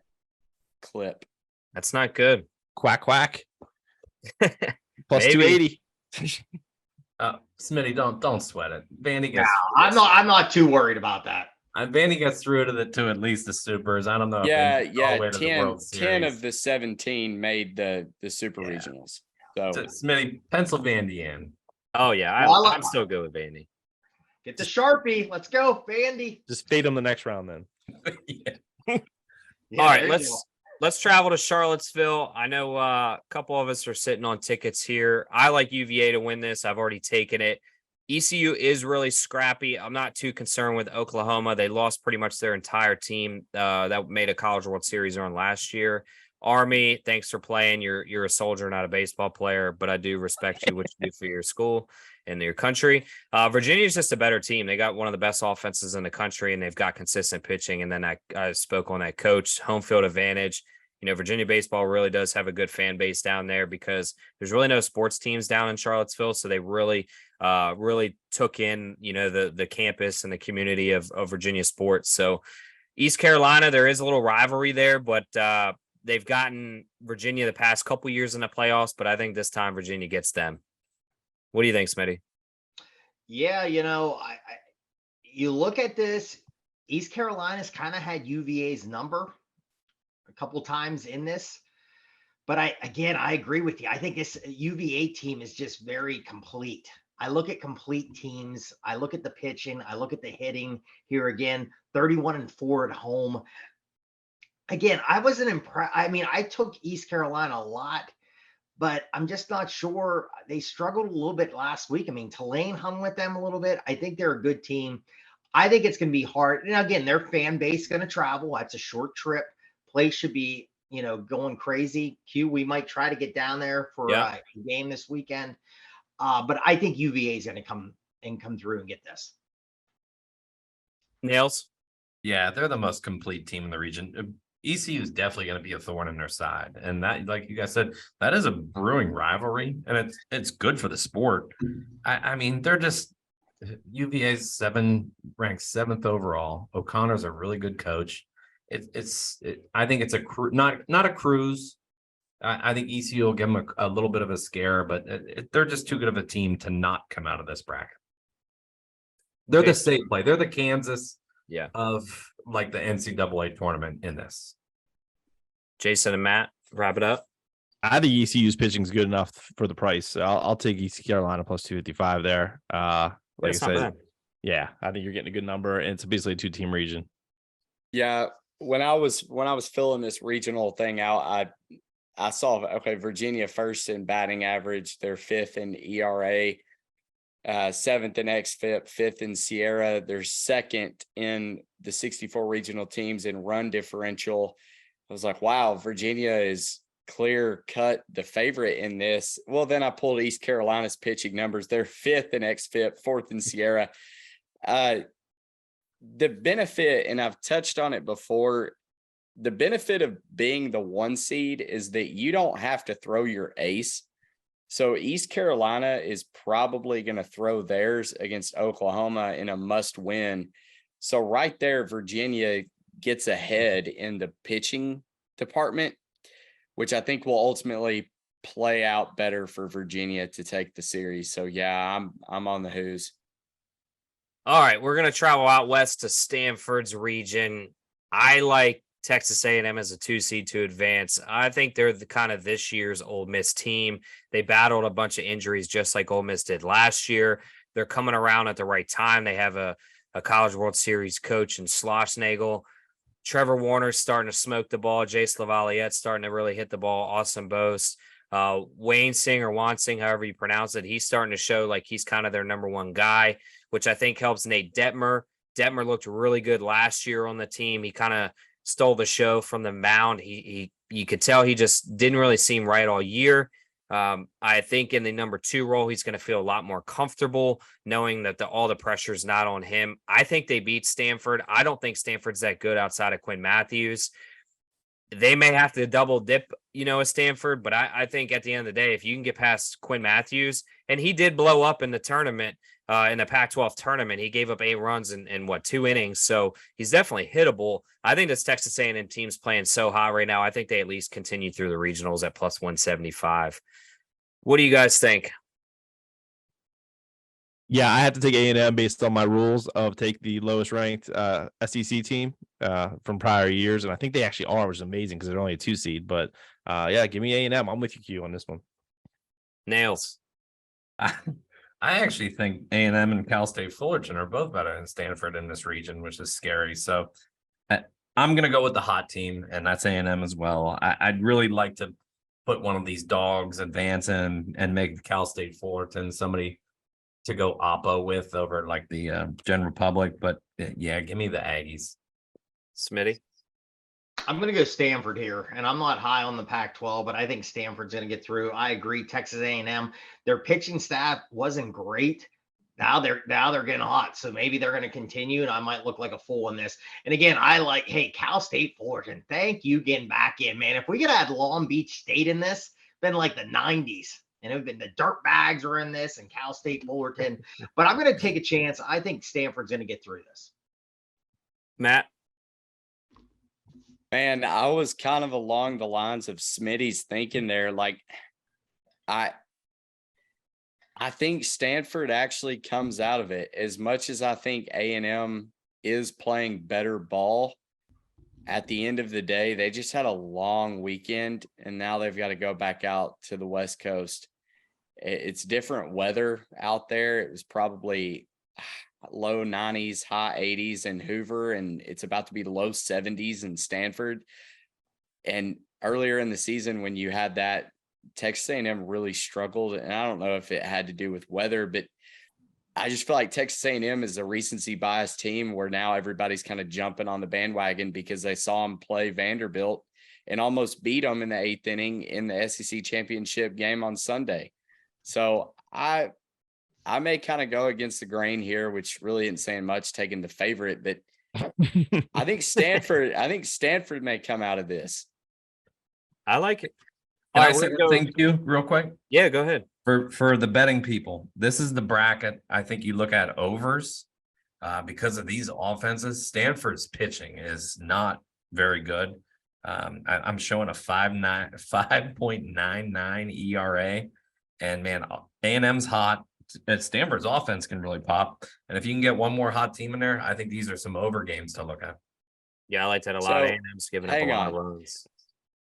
clip. That's not good. Quack quack. Plus Maybe. 280. Smitty, don't sweat it. Vandy Yeah, gets. I'm not too worried about that. Vandy gets through to at least the supers. I don't know. Yeah, if they get all the way to the 10 World Series. of the 17 made the super regionals. So Smitty, pencil Vandy in. Oh yeah, Well, I'm still good with Vandy. Get the Sharpie. Let's go, Vandy. Just fade them the next round then. Yeah. Yeah, All right, there you go. let's travel to Charlottesville. I know a couple of us are sitting on tickets here. I like UVA to win this. I've already taken it. ECU is really scrappy. I'm not too concerned with Oklahoma. They lost pretty much their entire team that made a College World Series run last year. Army, thanks for playing. You're a soldier, not a baseball player, but I do respect you, what you do for your school and your country. Virginia is just a better team. They got one of the best offenses in the country, and they've got consistent pitching. And then I spoke on that coach, home field advantage. Virginia baseball really does have a good fan base down there because there's really no sports teams down in Charlottesville. So they really took in, the campus and the community of Virginia sports. So East Carolina, there is a little rivalry there, but they've gotten Virginia the past couple years in the playoffs, but I think this time Virginia gets them. What do you think, Smitty? Yeah, you look at this, East Carolina's kind of had UVA's number a couple times in this. But I agree with you. I think this UVA team is just very complete. I look at complete teams. I look at the pitching. I look at the hitting here again, 31-4 at home. Again, I wasn't impressed. I mean, I took East Carolina a lot, but I'm just not sure. They struggled a little bit last week. I mean, Tulane hung with them a little bit. I think they're a good team. I think it's going to be hard. And again, their fan base is going to travel. That's a short trip. Place should be, going crazy. Q, we might try to get down there for a game this weekend. But I think UVA is going to come through and get this. Nails? Yeah, they're the most complete team in the region. ECU is definitely going to be a thorn in their side. And that, like you guys said, that is a brewing rivalry, and it's good for the sport. I mean, they're just UVA's ranked 7th overall. O'Connor's a really good coach. I think it's not a cruise. I think ECU will give them a little bit of a scare, but they're just too good of a team to not come out of this bracket. They're the safe play. They're the Kansas of like the NCAA tournament in this. Jason and Matt, wrap it up. I think ECU's pitching is good enough for the price. So I'll take East Carolina plus 255 there. Like I said, yeah, I think you're getting a good number, and it's basically a 2-team region. Yeah, when I was filling this regional thing out, I saw Virginia first in batting average, they're 5th in ERA, 7th in xFIP, 5th in Sierra. They're 2nd in the 64 regional teams in run differential. I was like, wow, Virginia is clear cut the favorite in this. Well, then I pulled East Carolina's pitching numbers. They're 5th in xFIP, 4th in Sierra. The benefit, and I've touched on it before, the benefit of being the 1 seed is that you don't have to throw your ace. So East Carolina is probably going to throw theirs against Oklahoma in a must win. So right there, Virginia gets ahead in the pitching department, which I think will ultimately play out better for Virginia to take the series. So yeah, I'm on the Who's. All right, we're going to travel out west to Stanford's region. I like Texas A&M as a 2 seed to advance. I think they're the kind of this year's Ole Miss team. They battled a bunch of injuries just like Ole Miss did last year. They're coming around at the right time. They have a College World Series coach in Schlossnagle. Trevor Warner's starting to smoke the ball. Jace Lavalleyette's starting to really hit the ball. Austin Bose. Wayne Sing or Wansing, however you pronounce it, he's starting to show like he's kind of their number one guy, which I think helps Nate Detmer. Detmer looked really good last year on the team. He kind of stole the show from the mound. You could tell he just didn't really seem right all year. I think in the number 2 role, he's going to feel a lot more comfortable knowing that all the pressure is not on him. I think they beat Stanford. I don't think Stanford's that good outside of Quinn Matthews. They may have to double dip, at Stanford, but I think at the end of the day, if you can get past Quinn Matthews, and he did blow up in the tournament, in the Pac-12 tournament, he gave up 8 runs in 2 innings. So he's definitely hittable. I think this Texas A&M team's playing so hot right now. I think they at least continue through the regionals at plus 175. What do you guys think? Yeah, I have to take A&M based on my rules of take the lowest ranked SEC team from prior years, and I think they actually are, which is amazing because they're only a 2 seed. But yeah, give me A&M. I'm with you, Q, on this one. Nails. I actually think A&M and Cal State Fullerton are both better than Stanford in this region, which is scary. So I'm going to go with the hot team, and that's A&M as well. I'd really like to put one of these dogs advance and make Cal State Fullerton somebody to go oppo with over like the general public. But yeah, give me the Aggies. Smitty? I'm going to go Stanford here, and I'm not high on the Pac-12, but I think Stanford's going to get through. I agree. Texas A&M, their pitching staff wasn't great. Now they're getting hot, so maybe they're going to continue, and I might look like a fool in this. And again, Cal State Fullerton, thank you getting back in, man. If we could have had Long Beach State in this, been like the 90s, and it would have been the dirt bags are in this, and Cal State Fullerton. But I'm going to take a chance. I think Stanford's going to get through this. Matt? Man, I was kind of along the lines of Smitty's thinking there. Like, I think Stanford actually comes out of it. As much as I think A&M is playing better ball, at the end of the day, they just had a long weekend, and now they've got to go back out to the West Coast. It's different weather out there. It was probably low 90s, high 80s in Hoover, and it's about to be low 70s in Stanford. And earlier in the season, when you had that, Texas A&M really struggled, and I don't know if it had to do with weather, but I just feel like Texas A&M is a recency bias team where now everybody's kind of jumping on the bandwagon because they saw them play Vanderbilt and almost beat them in the 8th inning in the SEC championship game on Sunday. So I may kind of go against the grain here, which really isn't saying much, taking the favorite, but I think Stanford may come out of this. I like it. Can All I right, say we're gonna one thing too, real quick? Yeah, go ahead. For the betting people, this is the bracket. I think you look at overs because of these offenses. Stanford's pitching is not very good. I'm showing a 5.99 ERA, and man, A&M's hot. Stanford's offense can really pop, and if you can get one more hot team in there, I think these are some over games to look at. Yeah, I like that a lot. So, A&M's giving up a lot of runs.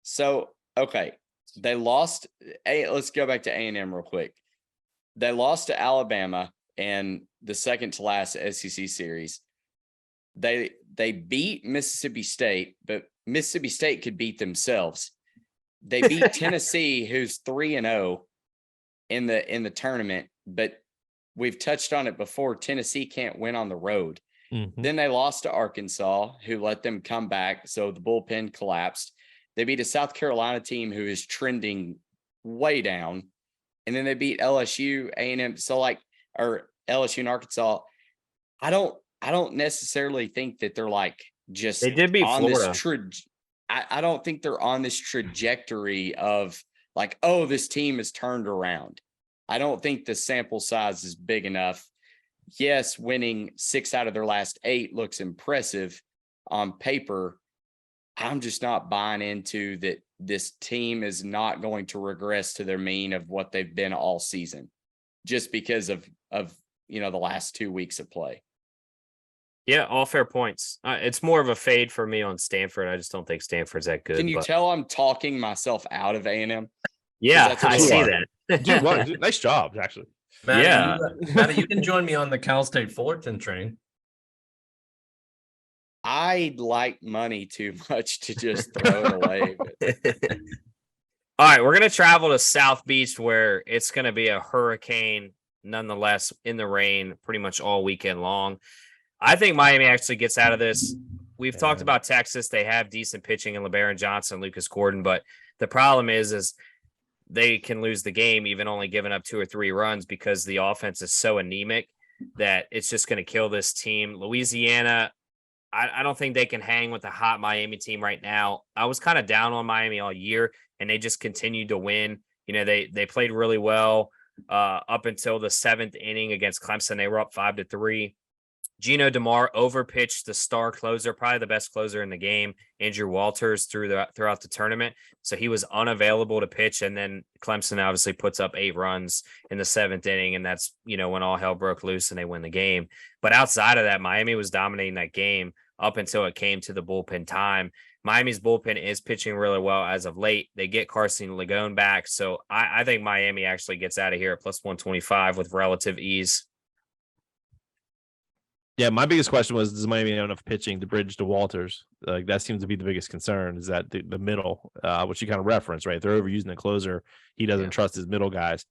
So, okay. They lost. Let's go back to A&M real quick. They lost to Alabama in the second to last SEC series. They beat Mississippi State, but Mississippi State could beat themselves. They beat Tennessee, who's 3-0 in the tournament, but we've touched on it before. Tennessee can't win on the road. Mm-hmm. Then they lost to Arkansas, who let them come back, so the bullpen collapsed. They beat a South Carolina team who is trending way down. And then they beat LSU, A&M. So or LSU and Arkansas. I don't necessarily think that they're just They did beat on Florida. this I don't think they're on this trajectory of oh, this team has turned around. I don't think the sample size is big enough. Yes, winning 6 out of their last 8 looks impressive on paper. I'm just not buying into that this team is not going to regress to their mean of what they've been all season just because of the last 2 weeks of play. Yeah, all fair points. It's more of a fade for me on Stanford. I just don't think Stanford's that good. Can you but tell I'm talking myself out of A&M? yeah, that's what I you see are. that. Dude, wow, dude, nice job, actually. Matty, Yeah. Matty, you can join me on the Cal State Fullerton train. I like money too much to just throw it away. But All right, we're gonna travel to South Beach where it's gonna be a hurricane, nonetheless, in the rain, pretty much all weekend long. I think Miami actually gets out of this. We've talked about Texas; they have decent pitching in LeBaron Johnson, Lucas Gordon, but the problem is they can lose the game even only giving up 2 or 3 runs because the offense is so anemic that it's just going to kill this team. Louisiana, I don't think they can hang with the hot Miami team right now. I was kind of down on Miami all year, and they just continued to win. You know, they played really well up until the 7th inning against Clemson. They were up 5-3. Gino DeMar overpitched the star closer, probably the best closer in the game, Andrew Walters, throughout the tournament. So he was unavailable to pitch. And then Clemson obviously puts up 8 runs in the 7th inning. And that's, when all hell broke loose and they win the game. But outside of that, Miami was dominating that game up until it came to the bullpen time. Miami's bullpen is pitching really well as of late. They get Carson Lagone back. So I think Miami actually gets out of here at plus 125 with relative ease. Yeah, my biggest question was, does Miami have enough pitching to bridge to Walters? Like that seems to be the biggest concern, is that the middle, which you kind of referenced, right? They're overusing the closer. He doesn't trust his middle guys.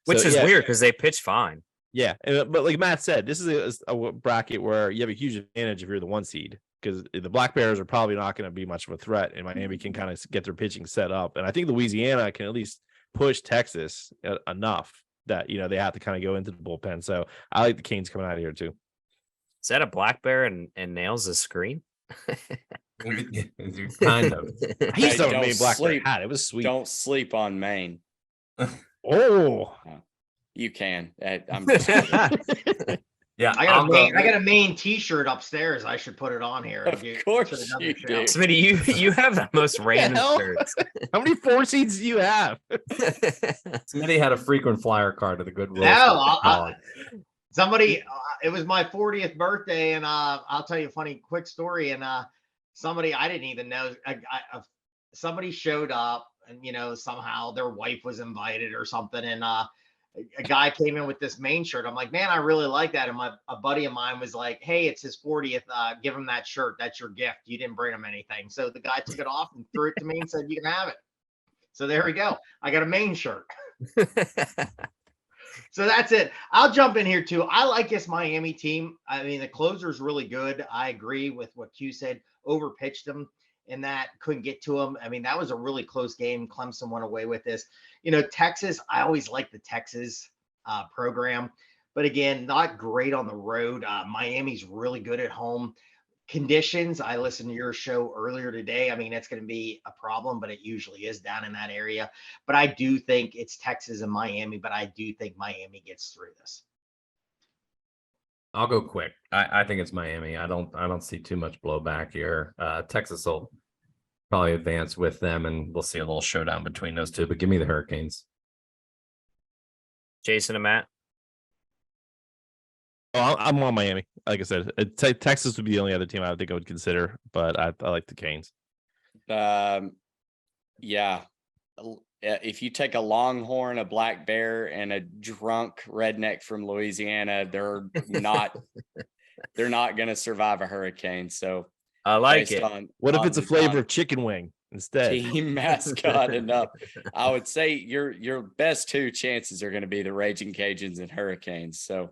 Which is weird because they pitch fine. Yeah, but like Matt said, this is a bracket where you have a huge advantage if you're the 1 seed, because the Black Bears are probably not going to be much of a threat, and Miami can kind of get their pitching set up. And I think Louisiana can at least push Texas enough that they have to kind of go into the bullpen. So I like the Canes coming out of here too. Is that a black bear and nails the screen? Kind of. I used to have a Don't Maine Black Bear sleep. hat. It was sweet. Don't sleep on Maine. Oh, You can. I'm Yeah, I got a main T-shirt upstairs. I should put it on here. Of course you do. Smitty, you have the most random hell? shirts. how many 4 seeds do you have? Smitty had a frequent flyer card to the Goodwill. No, somebody. It was my 40th birthday, and I'll tell you a funny, quick story. And somebody I didn't even know. Somebody showed up, and somehow their wife was invited or something, and a guy came in with this Maine shirt. I'm like, man, I really like that. And a buddy of mine was like, hey, it's his 40th. Give him that shirt. That's your gift. You didn't bring him anything. So the guy took it off and threw it to me and said, you can have it. So there we go. I got a Maine shirt. So that's it. I'll jump in here too. I like this Miami team. I mean, the closer is really good. I agree with what Q said. Overpitched them and that couldn't get to them. I mean, that was a really close game. Clemson went away with this. Texas, I always like the Texas program, but again, not great on the road. Miami's really good at home. Conditions, I listened to your show earlier today. I mean, it's going to be a problem, but it usually is down in that area. But I do think it's Texas and Miami, but I do think Miami gets through this. I'll go quick. I think it's Miami. I don't see too much blowback here. Texas will probably advance with them, and we'll see a little showdown between those two. But give me the Hurricanes. Jason and Matt. Oh, I'm on Miami. Like I said, Texas would be the only other team I think I would consider, but I like the Canes. Yeah. If you take a Longhorn, a Black Bear, and a drunk redneck from Louisiana, they're not going to survive a hurricane. So I like it. What if it's a flavor of chicken wing instead? Team mascot enough. I would say your best 2 chances are going to be the Raging Cajuns and Hurricanes. So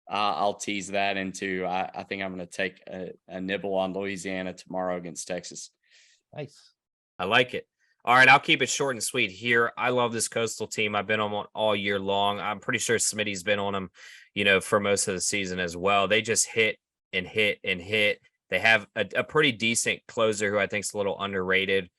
I'll tease that into. I think I'm going to take a nibble on Louisiana tomorrow against Texas. Nice. I like it. All right, I'll keep it short and sweet here. I love this Coastal team. I've been on one all year long. I'm pretty sure Smitty's been on them, for most of the season as well. They just hit and hit and hit. They have a pretty decent closer who I think is a little underrated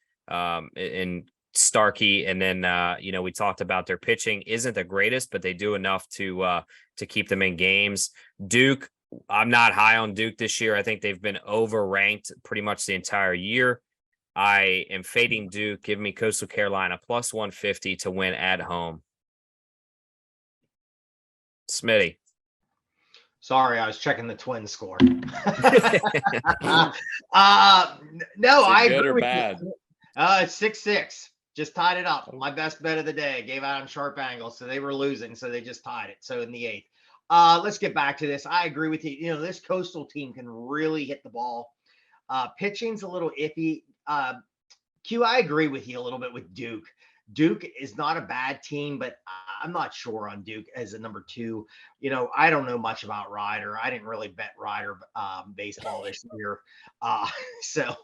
in Starkey. And then, we talked about their pitching isn't the greatest, but they do enough to keep them in games. Duke, I'm not high on Duke this year. I think they've been overranked pretty much the entire year. I am fading Duke. Give me Coastal Carolina plus 150 to win at home. Smitty. Sorry, I was checking the Twins score. No, Is it I good agree or with bad? you. It's 6-6. Just tied it up. My best bet of the day. Gave out on sharp angles, so they were losing, so they just tied it. So in the 8th. Let's get back to this. I agree with you. You know, this Coastal team can really hit the ball. Pitching's a little iffy. Q, I agree with you a little bit with Duke. Duke is not a bad team, but I'm not sure on Duke as a number 2. You know, I don't know much about Ryder. I didn't really bet Ryder baseball this year. So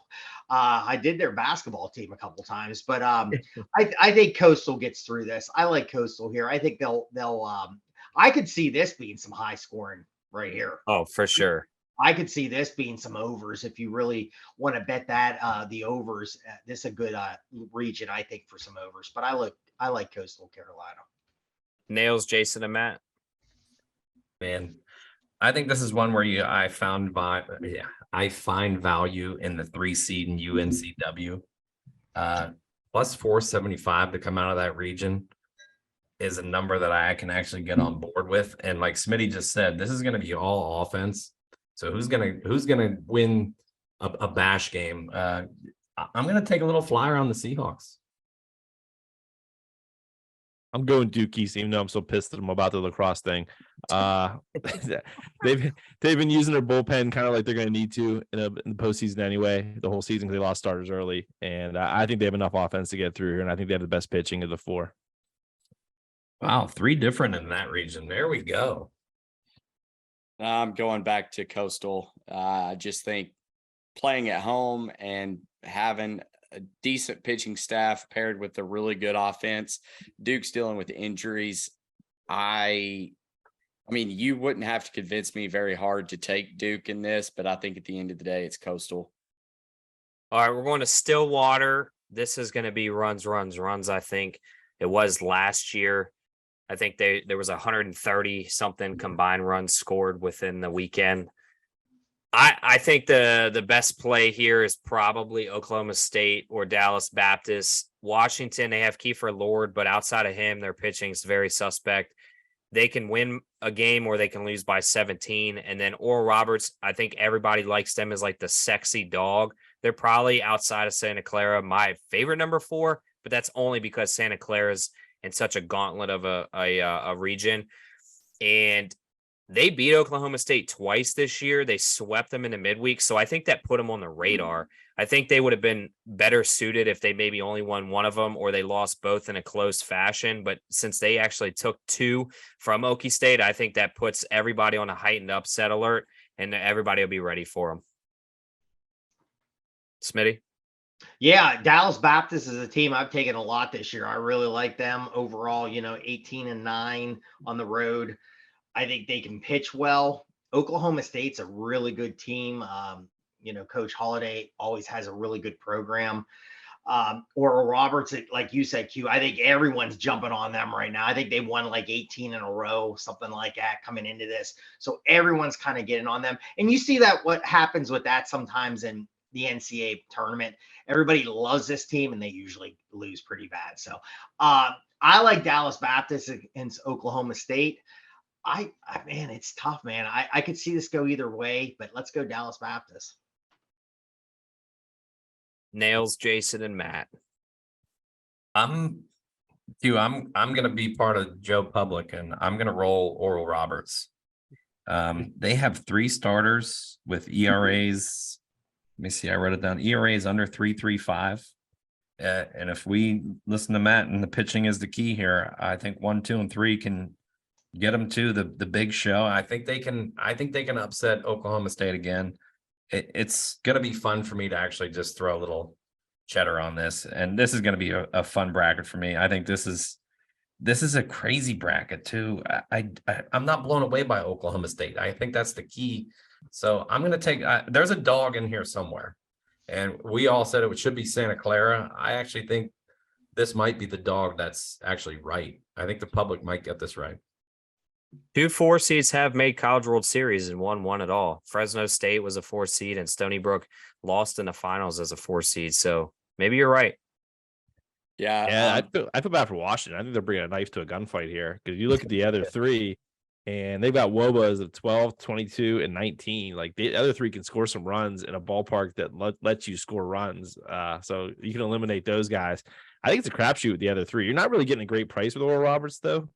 I did their basketball team a couple times, but I think Coastal gets through this. I like Coastal here. I think they'll I could see this being some high scoring right here. Oh, for sure. I could see this being some overs if you really want to bet that the overs. This is a good region, I think, for some overs. But I like Coastal Carolina. Nails, Jason, and Matt. Man, I think this is one where I find value in the 3 seed in UNCW. Plus 475 to come out of that region is a number that I can actually get on board with. And like Smitty just said, this is going to be all offense. So who's gonna win a bash game? I'm gonna take a little flyer on the Seahawks. I'm going Dukies, even though I'm so pissed at them about the lacrosse thing. They've been using their bullpen kind of like they're going to need to in the postseason anyway. The whole season because they lost starters early, and I think they have enough offense to get through here, and I think they have the best pitching of the 4. Wow, 3 different in that region. There we go. I'm going back to Coastal. I just think playing at home and having a decent pitching staff paired with a really good offense. Duke's dealing with injuries. I mean, you wouldn't have to convince me very hard to take Duke in this, but I think at the end of the day, it's Coastal. All right, we're going to Stillwater. This is going to be runs. I think it was last year. I think there was 130 something combined runs scored within the weekend. I think the best play here is probably Oklahoma State or Dallas Baptist. Washington, they have Kiefer Lord, but outside of him, their pitching is very suspect. They can win a game or they can lose by 17. And then Oral Roberts, I think everybody likes them as like the sexy dog. They're probably outside of Santa Clara my favorite number 4, but that's only because Santa Clara's in such a gauntlet of a region. And they beat Oklahoma State twice this year. They swept them in the midweek. So I think that put them on the radar. I think they would have been better suited if they maybe only won one of them or they lost both in a close fashion. But since they actually took 2 from Okie State, I think that puts everybody on a heightened upset alert and everybody will be ready for them. Smitty? Yeah, Dallas Baptist is a team I've taken a lot this year. I really like them overall, 18-9 on the road. I think they can pitch well. Oklahoma State's a really good team. Coach Holiday always has a really good program. Oral Roberts, like you said, Q, I think everyone's jumping on them right now. I think they won like 18 in a row, something like that coming into this. So everyone's kind of getting on them. And you see that what happens with that sometimes in the NCAA tournament. Everybody loves this team and they usually lose pretty bad. So I like Dallas Baptist against Oklahoma State. Man, it's tough, man. I could see this go either way, but let's go Dallas Baptist. Nails, Jason, and Matt. I'm gonna be part of Joe Public and I'm gonna roll Oral Roberts. They have 3 starters with ERAs. Let me see, I wrote it down. ERAs under 3.35. And if we listen to Matt and the pitching is the key here, I think 1, 2, and 3 can get them to the big show. I think they can upset Oklahoma State again. It's going to be fun for me to actually just throw a little cheddar on this. And this is going to be a fun bracket for me. I think this is a crazy bracket too. I'm not blown away by Oklahoma State. I think that's the key. So I'm going to take, there's a dog in here somewhere. And we all said it should be Santa Clara. I actually think this might be the dog that's actually right. I think the public might get this right. 2 4 seeds have made College World Series and won at all. Fresno State was a 4 seed and Stony Brook lost in the finals as a 4 seed. So maybe you're right. Yeah. I feel bad for Washington. I think they're bringing a knife to a gunfight here because you look at the other 3. And they've got WOBAs of 12, 22, and 19. Like the other three can score some runs in a ballpark that lets you score runs. So you can eliminate those guys. I think it's a crapshoot with the other three. You're not really getting a great price with Oral Roberts, though.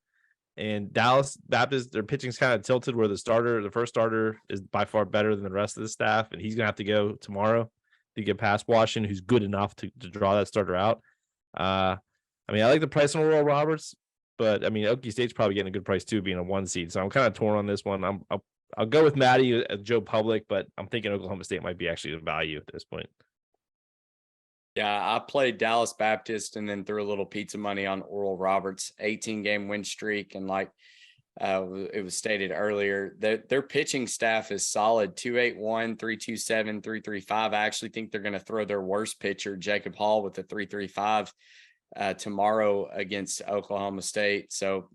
And Dallas Baptist, their pitching's kind of tilted where the first starter is by far better than the rest of the staff. And he's going to have to go tomorrow to get past Washington, who's good enough to draw that starter out. I like the price on Oral Roberts. But Okie State's probably getting a good price too, being a 1 seed. So I'm kind of torn on this one. I'll go with Matty at Joe Public, but I'm thinking Oklahoma State might be actually a value at this point. Yeah, I played Dallas Baptist and then threw a little pizza money on Oral Roberts, 18-game win streak, and like it was stated earlier, their pitching staff is solid: 2.81, 3.27, 3.35. I actually think they're going to throw their worst pitcher, Jacob Hall, with a 3.35. Tomorrow against Oklahoma State. So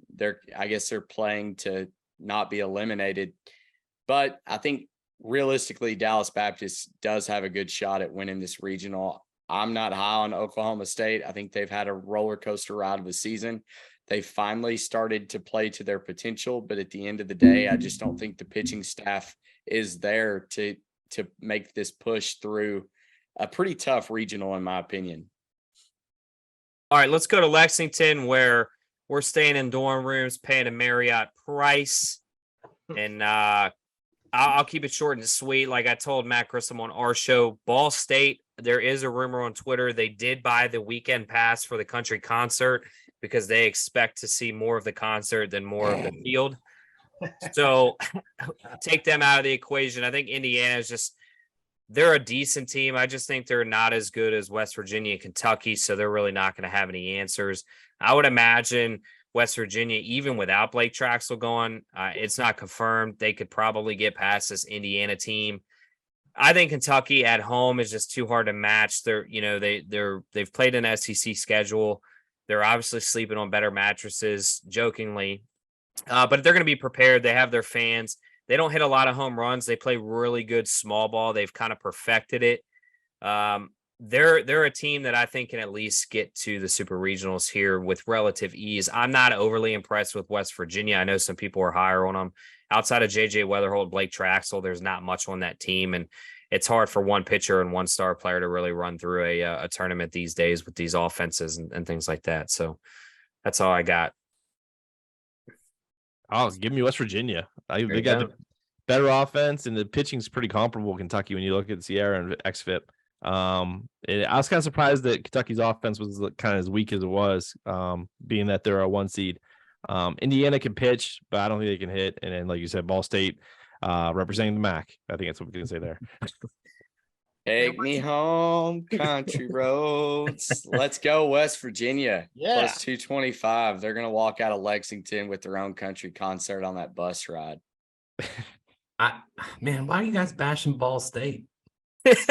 I guess they're playing to not be eliminated. But I think realistically, Dallas Baptist does have a good shot at winning this regional. I'm not high on Oklahoma State. I think they've had a roller coaster ride of the season. They finally started to play to their potential, but at the end of the day, I just don't think the pitching staff is there to make this push through a pretty tough regional, in my opinion. All right, let's go to Lexington, where we're staying in dorm rooms, paying a Marriott price. And I'll keep it short and sweet. Like I told Matt Grissom on our show, Ball State, there is a rumor on Twitter they did buy the weekend pass for the country concert because they expect to see more of the concert than more of the field. So take them out of the equation. I think Indiana is just – they're a decent team. I just think they're not as good as West Virginia and Kentucky, so they're really not going to have any answers. I would imagine West Virginia, even without Blake Traxel going, it's not confirmed. They could probably get past this Indiana team. I think Kentucky at home is just too hard to match. They've played an SEC schedule. They're obviously sleeping on better mattresses, jokingly, but they're going to be prepared. They have their fans. They don't hit a lot of home runs. They play really good small ball. They've kind of perfected it. They're a team that I think can at least get to the super regionals here with relative ease. I'm not overly impressed with West Virginia. I know some people are higher on them. Outside of JJ Weatherholt, Blake Traxel, there's not much on that team, and it's hard for one pitcher and one star player to really run through a tournament these days with these offenses and things like that. So that's all I got. Oh, give me West Virginia. They got the better offense, and the pitching's pretty comparable to Kentucky when you look at Sierra and XFIP. I was kind of surprised that Kentucky's offense was kind of as weak as it was, being that they're a 1 seed. Indiana can pitch, but I don't think they can hit. And then, like you said, Ball State representing the MAC. I think that's what we can say there. Take me home, country roads. Let's go, West Virginia. Yeah. Plus 225. They're going to walk out of Lexington with their own country concert on that bus ride. Man, why are you guys bashing Ball State? It's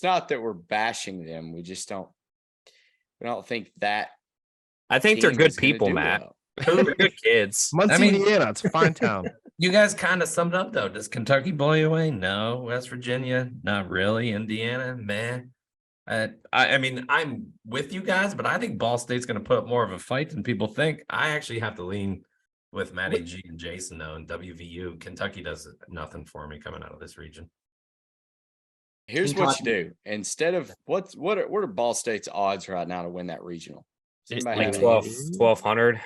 not that we're bashing them. We don't think that. I think they're good people, Matt. They're good kids. Muncie, Indiana, it's a fine town. You guys kind of summed up, though. Does Kentucky blow you away? No. West Virginia? Not really. Indiana? Man. I'm with you guys, but I think Ball State's going to put up more of a fight than people think. I actually have to lean with Matty G and Jason, though, and WVU. Kentucky does nothing for me coming out of this region. Here's what you do. Instead of what are Ball State's odds right now to win that regional? It's like 1,200,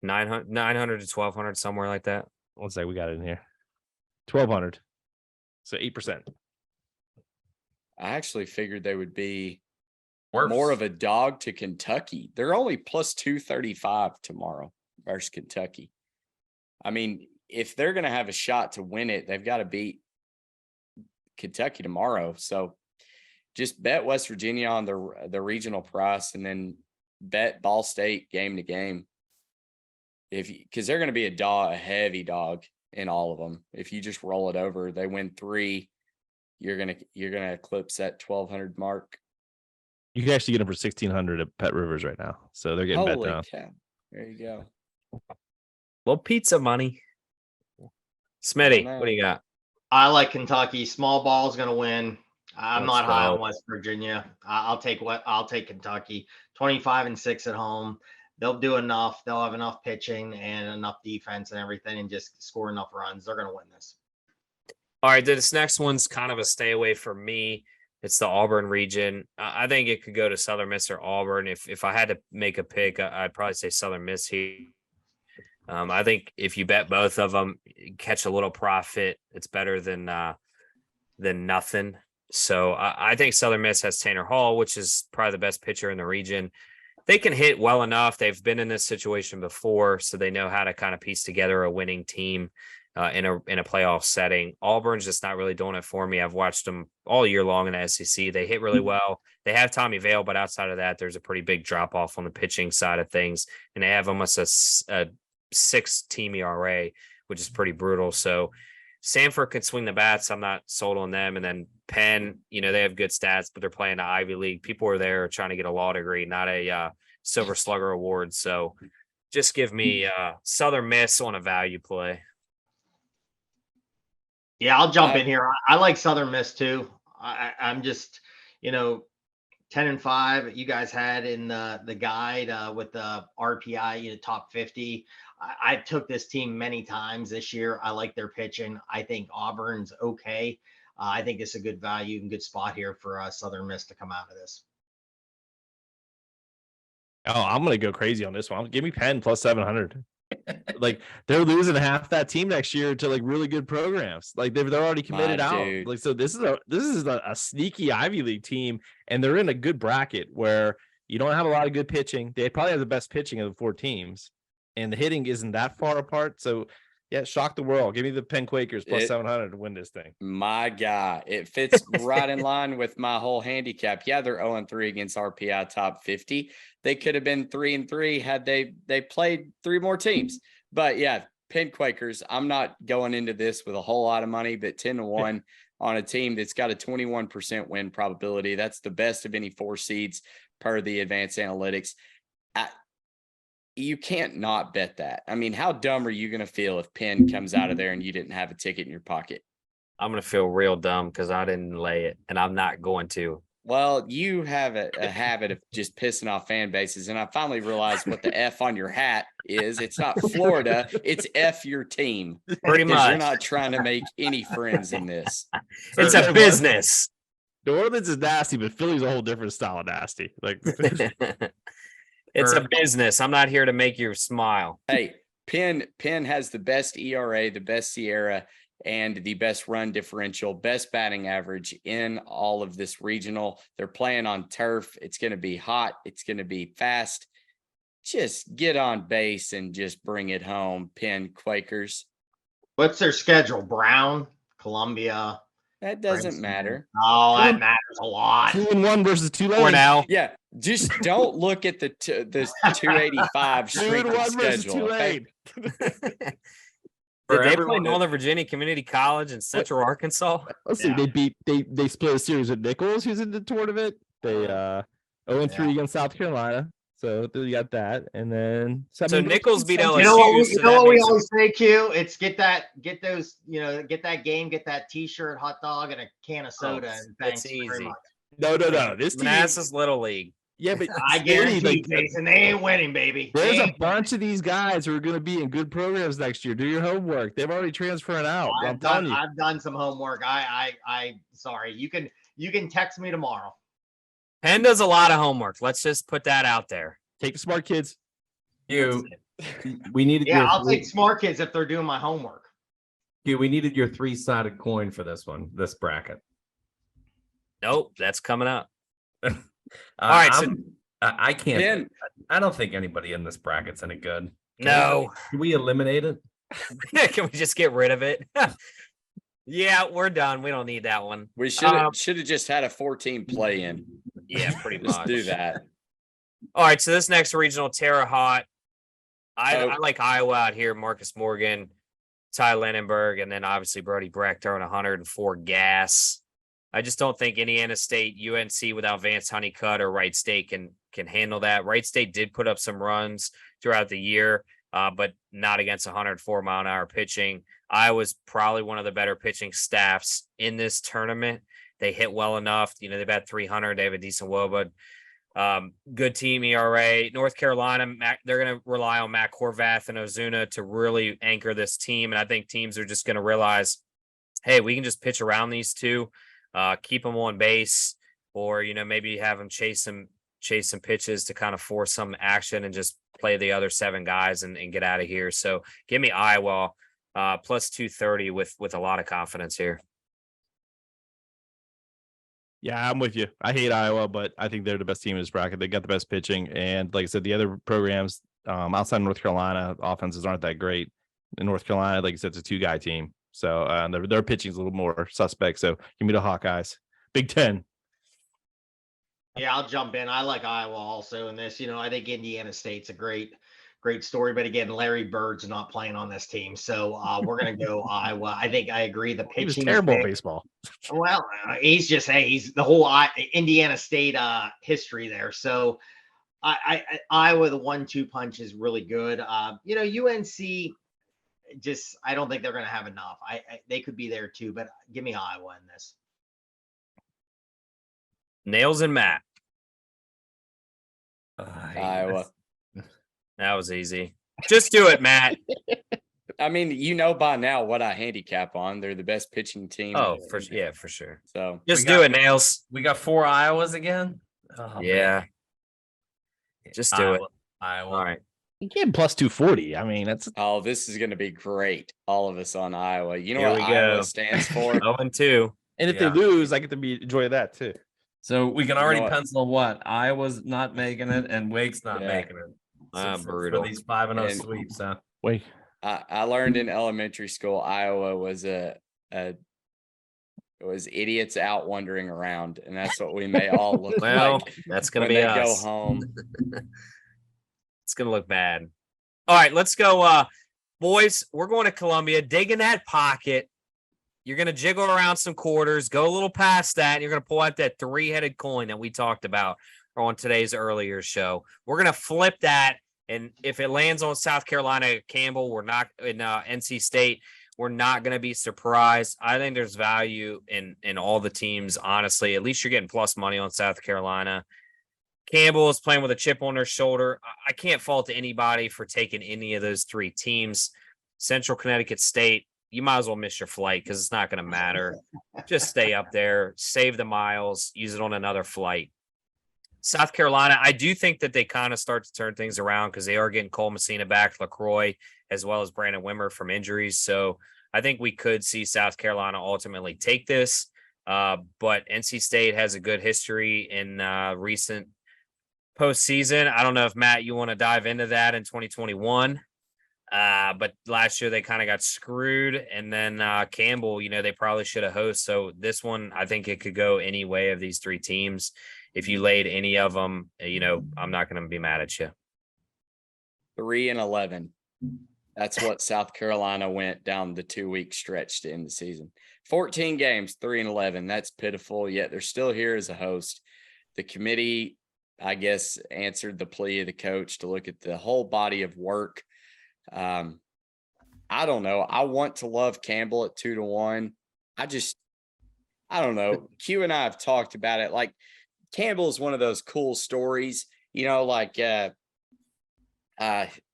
900 to 1,200, somewhere like that. Let's say we got it in here. 1,200. So 8%. I actually figured they would be Worse. More of a dog to Kentucky. They're only plus 235 tomorrow versus Kentucky. I mean, if they're going to have a shot to win it, they've got to beat Kentucky tomorrow. So just bet West Virginia on the regional price, and then bet Ball State game to game. Because they're going to be a heavy dog in all of them. If you just roll it over, they win 3, you're gonna eclipse that 1,200 mark. You can actually get them for 1,600 at Pet Rivers right now, so they're getting bet Holy down. cow. There you go. Little pizza money. Smitty, what do you got? I like Kentucky. Small ball is going to win. I'm Let's not high go. on West Virginia. I'll take Kentucky. 25-6 at home. they'll do enough. They'll have enough pitching and enough defense and everything, and just score enough runs. They're going to win this. All right, this next one's kind of a stay away from me. It's the Auburn region. I think it could go to Southern Miss or Auburn. If I had to make a pick, I'd probably say Southern Miss here. I think if you bet both of them, catch a little profit. It's better than nothing. So I think Southern Miss has Tanner Hall, which is probably the best pitcher in the region. They can hit well enough. They've been in this situation before, so they know how to kind of piece together a winning team in a playoff setting. Auburn's just not really doing it for me. I've watched them all year long in the SEC. They hit really well. They have Tommy Vale, but outside of that, there's a pretty big drop off on the pitching side of things, and they have almost a 6-team ERA, which is pretty brutal. So Sanford could swing the bats. I'm not sold on them. And then Penn, they have good stats, but they're playing the Ivy League. People are there trying to get a law degree, not a Silver Slugger award. So just give me Southern Miss on a value play. Yeah, I'll jump in here. I like Southern Miss too. I'm just, 10-5 you guys had in the guide with the RPI, top 50. I took this team many times this year. I like their pitching. I think Auburn's okay. I think it's a good value and good spot here for Southern Miss to come out of this. Oh, I'm going to go crazy on this one. Give me Penn plus 700. Like, they're losing half that team next year to like really good programs. Like they're already committed out. Dude. Like, so this is a sneaky Ivy League team, and they're in a good bracket where you don't have a lot of good pitching. They probably have the best pitching of the 4 teams, and the hitting isn't that far apart. So yeah, shock the world. Give me the Penn Quakers plus 700 to win this thing. My guy, it fits right in line with my whole handicap. Yeah, they're 0-3 against RPI top 50. They could have been 3-3 had they played 3 more teams. But yeah, Penn Quakers. I'm not going into this with a whole lot of money, but 10-1 on a team that's got a 21% win probability. That's the best of any 4 seeds per the advanced analytics. You can't not bet that. I mean, how dumb are you going to feel if Penn comes out of there and you didn't have a ticket in your pocket? I'm going to feel real dumb because I didn't lay it, and I'm not going to. Well, you have a habit of just pissing off fan bases, and I finally realized what the F on your hat is. It's not Florida. It's F your team. Pretty much. You're not trying to make any friends in this. It's a business. New Orleans is nasty, but Philly's a whole different style of nasty. Like It's a business. I'm not here to make you smile. Hey, Penn has the best ERA, the best Sierra, and the best run differential, best batting average in all of this regional. They're playing on turf. It's going to be hot. It's going to be fast. Just get on base and just bring it home, Penn Quakers. What's their schedule? Brown, Columbia. That doesn't matter. Oh, that matters a lot. 2-1 versus Tulane. Cornell. Yeah, just don't look at the 285 strength of schedule. Okay? Did they play Northern Virginia Community College in Central Arkansas? Let's see. They split a series with Nichols, who's in the tournament. They 0-3 against South Carolina. So you got that, and then so Nichols beat LSU. You know what we always say, Q? It's get that game, get that T-shirt, hot dog, and a can of soda. And thanks very much. No. This team, Manassas Little League. Yeah, but I guarantee, Jason, they ain't winning, baby. There's a bunch of these guys who are going to be in good programs next year. Do your homework. They've already transferring out. I've done some homework. I sorry. You can text me tomorrow. Penn does a lot of homework. Let's just put that out there. Take the smart kids. We needed. Yeah, I'll take smart kids if they're doing my homework. We needed your 3-sided coin for this one, this bracket. Nope, that's coming up. All right, so I can't. I don't think anybody in this bracket's any good. Can we eliminate it? Can we just get rid of it? Yeah, we're done. We don't need that one. We should have just had a 14 play in. Yeah, pretty Let's much. do that. All right, so this next regional, Terre Haute. I like Iowa out here. Marcus Morgan, Ty Lindenberg, and then obviously Brody Brecht throwing 104 gas. I just don't think Indiana State, UNC without Vance Honeycutt or Wright State can handle that. Wright State did put up some runs throughout the year, but not against 104 mile an hour pitching. Iowa's probably one of the better pitching staffs in this tournament. They hit well enough. They've had 300. They have a decent WOBA. Good team ERA. North Carolina, they're going to rely on Matt Horvath and Ozuna to really anchor this team. And I think teams are just going to realize, hey, we can just pitch around these two, keep them on base, or, maybe have them chase some pitches to kind of force some action and just play the other 7 guys and get out of here. So give me Iowa plus 230 with a lot of confidence here. Yeah, I'm with you. I hate Iowa, but I think they're the best team in this bracket. They got the best pitching. And like I said, the other programs outside North Carolina, offenses aren't that great. In North Carolina, like I said, it's a 2-guy team. So their pitching is a little more suspect. So give me the Hawkeyes. Big Ten. Yeah, I'll jump in. I like Iowa also in this. I think Indiana State's a great story. But again, Larry Bird's not playing on this team. So we're going to go Iowa. I think I agree. The pitching He was terrible at baseball. Well, he's the whole Indiana State history there. So Iowa, the 1-2 punch is really good. UNC, just I don't think they're going to have enough. They could be there too, but give me Iowa in this. Nails and Matt. Iowa. That was easy. Just do it, Matt. I mean, by now what I handicap on. They're the best pitching team. Oh, for sure. So just do it, Nails. We got 4 Iowas again. Oh, yeah. Man. Just do it. Iowa. All right. You get plus 240. I mean, that's. Oh, this is going to be great. All of us on Iowa. You know Here what Iowa stands for? 0-2. And if they lose, I get to enjoy that too. So we can already pencil what Iowa's not making it and Wake's not making it. Brutal. For these 5-0 sweeps. Huh? Wake. I learned in elementary school Iowa was was idiots out wandering around, and that's what we may all look like. That's gonna be us. Go home. It's gonna look bad. All right, let's go, boys. We're going to Columbia. Dig in that pocket. You're gonna jiggle around some quarters, go a little past that, and you're gonna pull out that 3-headed coin that we talked about on today's earlier show. We're gonna flip that. And if it lands on South Carolina, Campbell, we're not in NC State. We're not going to be surprised. I think there's value in all the teams, honestly. At least you're getting plus money on South Carolina. Campbell is playing with a chip on their shoulder. I can't fault anybody for taking any of those 3 teams. Central Connecticut State, you might as well miss your flight because it's not going to matter. Just stay up there, save the miles, use it on another flight. South Carolina, I do think that they kind of start to turn things around because they are getting Cole Messina back, LaCroix, as well as Brandon Wimmer from injuries. So I think we could see South Carolina ultimately take this. But NC State has a good history in recent postseason. I don't know if, Matt, you want to dive into that in 2021. But last year they kind of got screwed. And then Campbell, they probably should have hosted. So this one, I think it could go any way of these 3 teams. If you laid any of them, I'm not going to be mad at you. 3-11. That's what South Carolina went down the 2-week stretch to end the season. 14 games, 3-11. That's pitiful, yet they're still here as a host. The committee, I guess, answered the plea of the coach to look at the whole body of work. I don't know. I want to love Campbell at 2-1. I don't know. Q and I have talked about it. Like, Campbell is one of those cool stories, like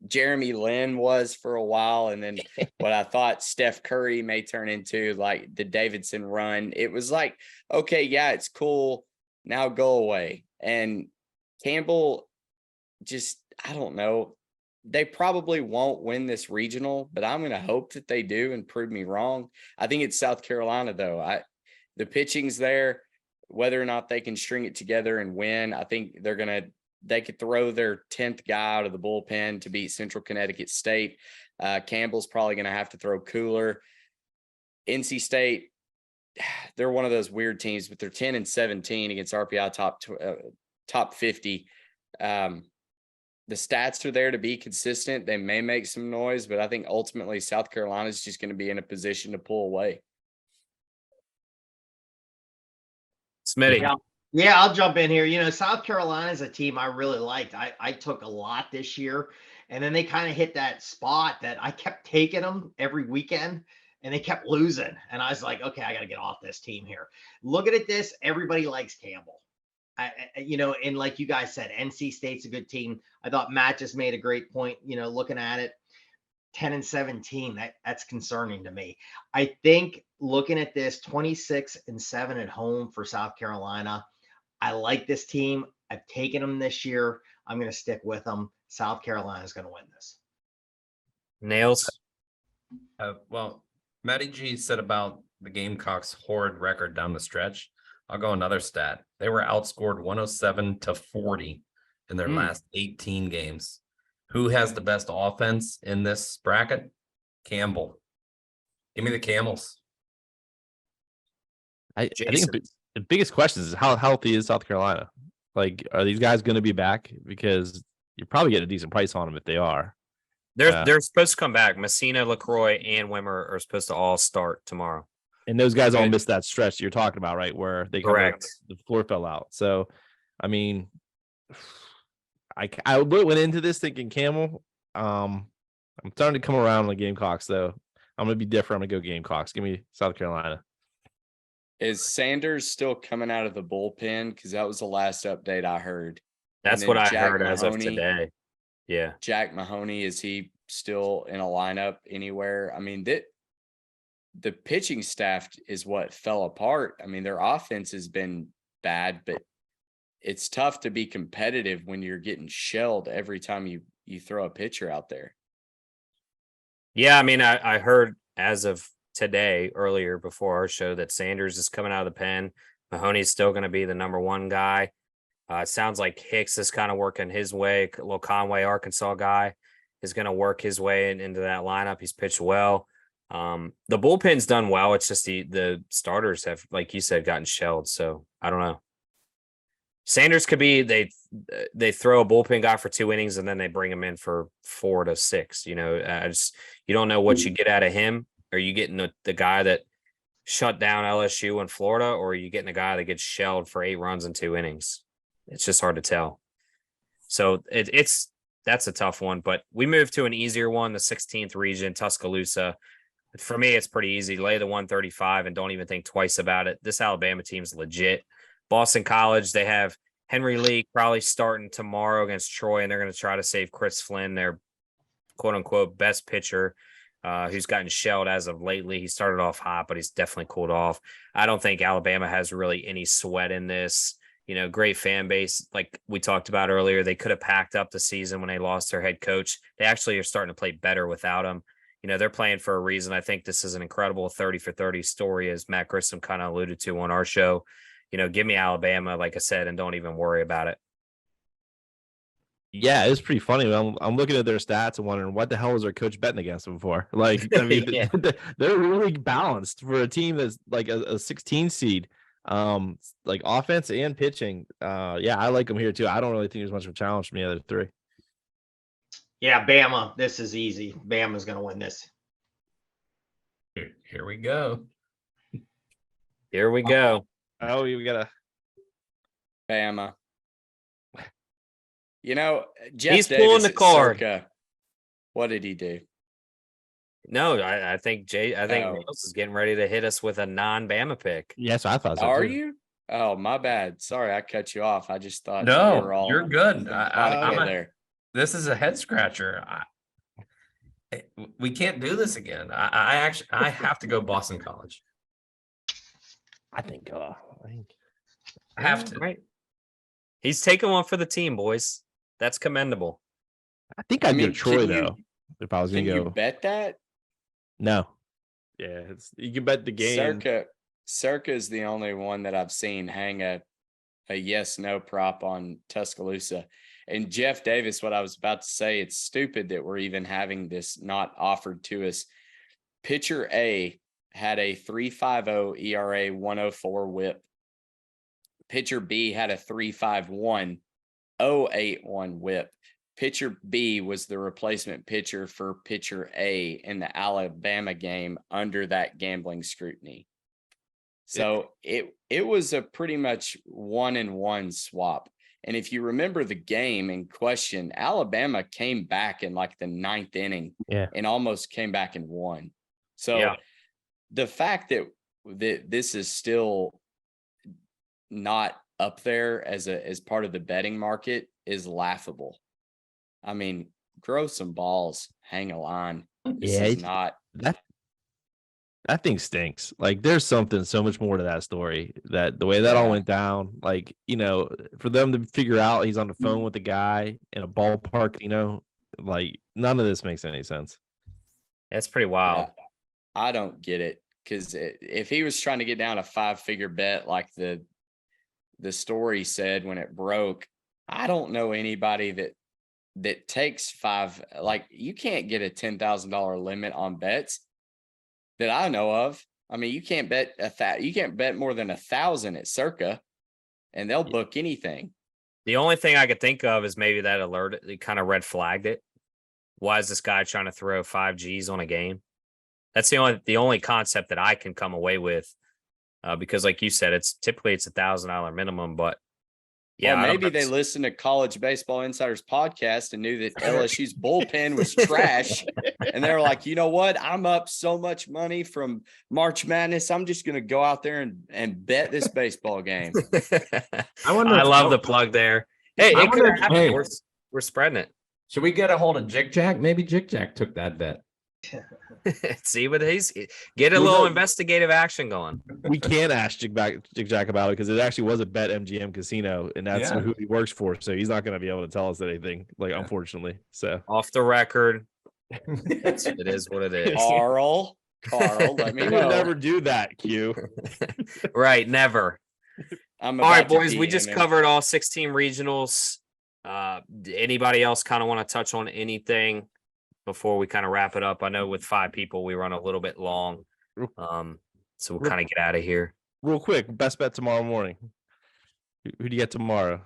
Jeremy Lin was for a while. And then what I thought Steph Curry may turn into, like the Davidson run. It was like, okay, yeah, it's cool. Now go away. And Campbell just, I don't know. They probably won't win this regional, but I'm going to hope that they do and prove me wrong. I think it's South Carolina, though. The pitching's there. Whether or not they can string it together and win, I think they could throw their 10th guy out of the bullpen to beat Central Connecticut State. Campbell's probably going to have to throw cooler. NC State, they're one of those weird teams, but they're 10-17 against RPI top 50. The stats are there to be consistent. They may make some noise, but I think ultimately South Carolina is just going to be in a position to pull away. Smitty. Yeah, I'll jump in here. South Carolina is a team I really liked. I took a lot this year, and then they kind of hit that spot that I kept taking them every weekend, and they kept losing. And I was like, okay, I got to get off this team here. Looking at this, everybody likes Campbell. And like you guys said, NC State's a good team. I thought Matt just made a great point, looking at it. 10-17, that's concerning to me. I think looking at this 26-7 at home for South Carolina, I like this team. I've taken them this year. I'm going to stick with them. South Carolina is going to win this. Nails. Well, Matty G said about the Gamecocks' horrid record down the stretch. I'll go another stat. They were outscored 107-40 in their last 18 games. Who has the best offense in this bracket? Campbell. Give me the Camels. I think the biggest question is how healthy is South Carolina? Like, are these guys going to be back? Because you're probably getting a decent price on them if they are. They're supposed to come back. Messina, LaCroix, and Wimmer are supposed to all start tomorrow. And those guys all missed that stretch you're talking about, right? Where they Correct. The floor fell out. So, I mean, I went into this thinking Camel. I'm starting to come around on the Gamecocks, though. I'm going to be different. I'm going to go Gamecocks. Give me South Carolina. Is Sanders still coming out of the bullpen? Because that was the last update I heard. That's what I heard as of today. Yeah. Jack Mahoney, is he still in a lineup anywhere? I mean, the pitching staff is what fell apart. I mean, their offense has been bad, but it's tough to be competitive when you're getting shelled every time you throw a pitcher out there. Yeah, I mean, I heard as of today, earlier before our show, that Sanders is coming out of the pen. Mahoney's still going to be the number one guy. It sounds like Hicks is kind of working his way. Little Conway, Arkansas guy, is going to work his way into that lineup. He's pitched well. The bullpen's done well. It's just the starters have, like you said, gotten shelled. So I don't know. Sanders could be they throw a bullpen guy for 2 innings and then they bring him in for 4 to 6. You don't know what you get out of him. Are you getting the guy that shut down LSU in Florida, or are you getting a guy that gets shelled for 8 runs in 2 innings? It's just hard to tell. So that's a tough one, but we move to an easier one, the 16th region, Tuscaloosa. For me, it's pretty easy. Lay the 135 and don't even think twice about it. This Alabama team's legit. Boston College, they have Henry Lee probably starting tomorrow against Troy, and they're going to try to save Chris Flynn, their quote-unquote best pitcher, who's gotten shelled as of lately. He started off hot, but he's definitely cooled off. I don't think Alabama has really any sweat in this. Great fan base. Like we talked about earlier, they could have packed up the season when they lost their head coach. They actually are starting to play better without him. They're playing for a reason. I think this is an incredible 30 for 30 story, as Matt Grissom kind of alluded to on our show. Give me Alabama, like I said, and don't even worry about it. Yeah, it's pretty funny. I'm looking at their stats and wondering what the hell was their coach betting against them for? Like, I mean, Yeah. They're really balanced for a team that's like a 16 seed. Like offense and pitching. Yeah, I like them here too. I don't really think there's much of a challenge from the other 3. Yeah, Bama. This is easy. Bama's going to win this. Here we go. Here we go. Oh, we gotta Bama. Jeff He's Davis pulling the at card. Circa, what did he do? No, I think Nails is getting ready to hit us with a non-Bama pick. Yes, I thought so. Are too. you? Oh, my bad. Sorry, I cut you off. I just thought No, we were all you're good. there. This is a head scratcher. We can't do this again. I have to go Boston College. I think I have to. Right. He's taking one for the team, boys. That's commendable. I think I'd go Troy though. If I was Can gonna go, you bet that? no. Yeah, you can bet the game. Circa is the only one that I've seen hang a yes/no prop on Tuscaloosa. And Jeff Davis, what I was about to say, it's stupid that we're even having this not offered to us. Pitcher A had a 3.50 ERA, 104 WHIP. Pitcher B had a 3.51 0.81 WHIP. Pitcher B was the replacement pitcher for pitcher A in the Alabama game under that gambling scrutiny. So it was a pretty much 1-1 swap. And if you remember the game in question, Alabama came back in like the 9th inning and almost came back and won. So the fact that this is still not up there as part of the betting market is laughable. I mean, grow some balls, hang a line. This is not that thing stinks. Like, there's something so much more to that story, that the way that all went down, like, for them to figure out he's on the phone with the guy in a ballpark, like, none of this makes any sense. That's pretty wild. Yeah, I don't get it, because if he was trying to get down a 5-figure bet like the story said when it broke, I don't know anybody that takes like, you can't get a $10,000 limit on bets that I know of. I mean, you can't bet more than 1,000 at Circa, and they'll book anything. The only thing I could think of is maybe that alert, it kind of red flagged it. Why is this guy trying to throw 5 Gs on a game? That's the only concept that I can come away with, because like you said, it's $1,000 minimum, but yeah, well, maybe they listened to College Baseball Insiders podcast and knew that LSU's bullpen was trash. And they were like, you know what? I'm up so much money from March Madness, I'm just going to go out there and bet this baseball game. I love the plug there. Hey, we're spreading it. Should we get a hold of Jig Jack? Maybe Jig Jack took that bet. See what get a little investigative action going. We can't ask Jig Jack about it, because it actually was a Bet MGM casino, and that's who he works for. So he's not going to be able to tell us anything, unfortunately. So off the record, it is what it is. Carl, let me know. We'll never do that, Q. Right, never. All right, boys, we just covered all 16 regionals. Anybody else kind of want to touch on anything before we kind of wrap it up? I know with 5 people we run a little bit long, so we'll kind of get out of here real quick. Best bet tomorrow morning. Who do you get tomorrow?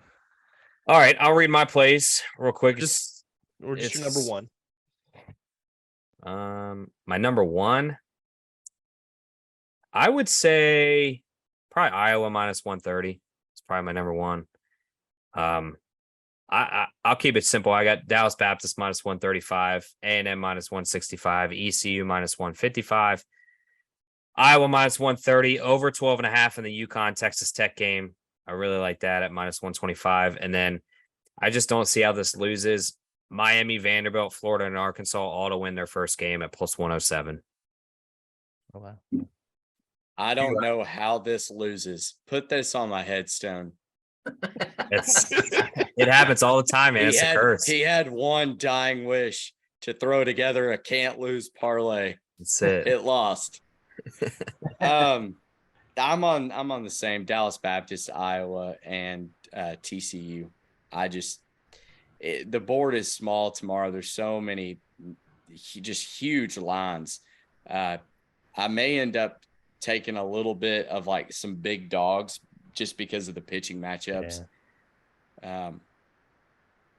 All right, I'll read my plays real quick. Just your number 1. My number 1, I would say probably Iowa minus 130. It's probably my number 1. I'll keep it simple. I got Dallas Baptist minus 135, A&M minus 165, ECU minus 155, Iowa minus 130, over 12.5 in the UConn Texas Tech game. I really like that at minus 125. And then I just don't see how this loses. Miami, Vanderbilt, Florida, and Arkansas all to win their first game at plus 107. Oh, wow. I don't know how this loses. Put this on my headstone. It happens all the time, man. It's a curse. He had one dying wish to throw together a can't lose parlay. That's it. It lost. I'm on the same Dallas Baptist, Iowa, and TCU. The board is small tomorrow. There's so many just huge lines. I may end up taking a little bit of like some big dogs just because of the pitching matchups. Yeah.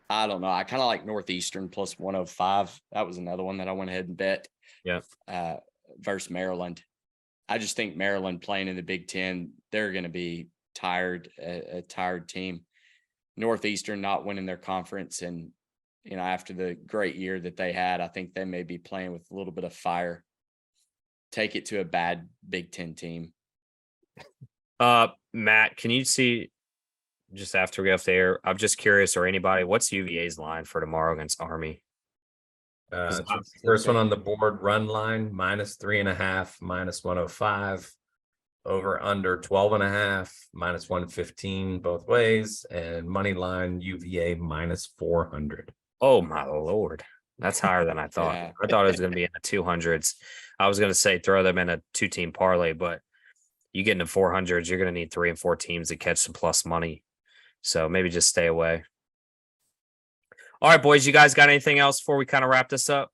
I don't know. I kind of like Northeastern plus 105. That was another one that I went ahead and bet. Yeah. Versus Maryland. I just think Maryland playing in the Big Ten, they're going to be tired, a tired team. Northeastern not winning their conference, and after the great year that they had, I think they may be playing with a little bit of fire. Take it to a bad Big Ten team. Matt, can you see, just after we get off the air, I'm just curious, or anybody, what's UVA's line for tomorrow against Army? First one on the board, run line minus 3.5, minus 105, over under 12.5, minus 115 both ways, and money line UVA minus 400. Oh my Lord. That's higher than I thought. Yeah. I thought it was going to be in the 200s. I was going to say throw them in a 2-team parlay, but you get into 400s, you're going to need 3 and 4 teams to catch some plus money. So maybe just stay away. All right, boys, you guys got anything else before we kind of wrap this up?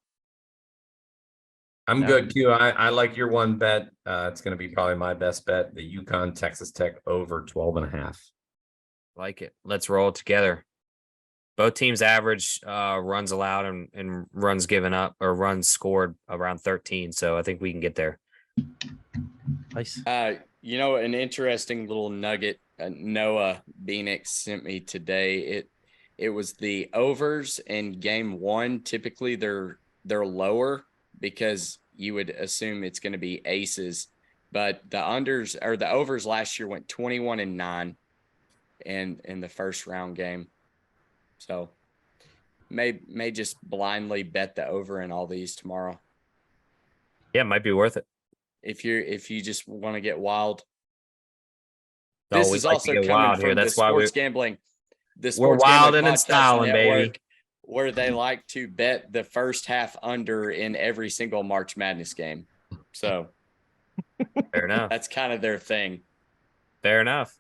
I'm good, Q. I like your one bet. It's going to be probably my best bet. The UConn Texas Tech over 12.5. Like it. Let's roll it together. Both teams average runs allowed and runs given up, or runs scored around 13. So I think we can get there. Nice. An interesting little nugget Noah Beanick sent me today. It was the overs in game 1. Typically they're lower because you would assume it's going to be aces, but the unders or the overs last year went 21-9. in the first round game. So may just blindly bet the over in all these tomorrow. Yeah, it might be worth it. If you just want to get wild. No, This we'd is like to also get coming wild from here. the That's why sports gambling. The we're sports wilding gambling and podcast styling, baby. network, where they like to bet the first half under in every single March Madness game. So Fair enough. that's kind of their thing. Fair enough.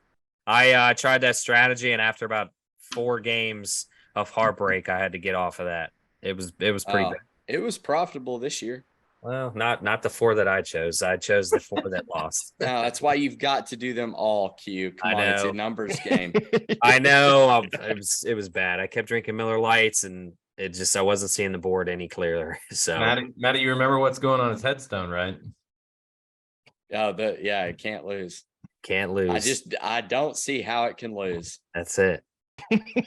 I tried that strategy, and after about 4 games of heartbreak, I had to get off of that. It was pretty bad. It was profitable this year. Well, not the 4 that I chose. I chose the 4 that lost. No, that's why you've got to do them all, Q. Come on, it's a numbers game. I know. It was bad. I kept drinking Miller Lights, and I wasn't seeing the board any clearer. So, Matty, you remember what's going on his headstone, right? I can't lose. Can't lose. I don't see how it can lose. That's it.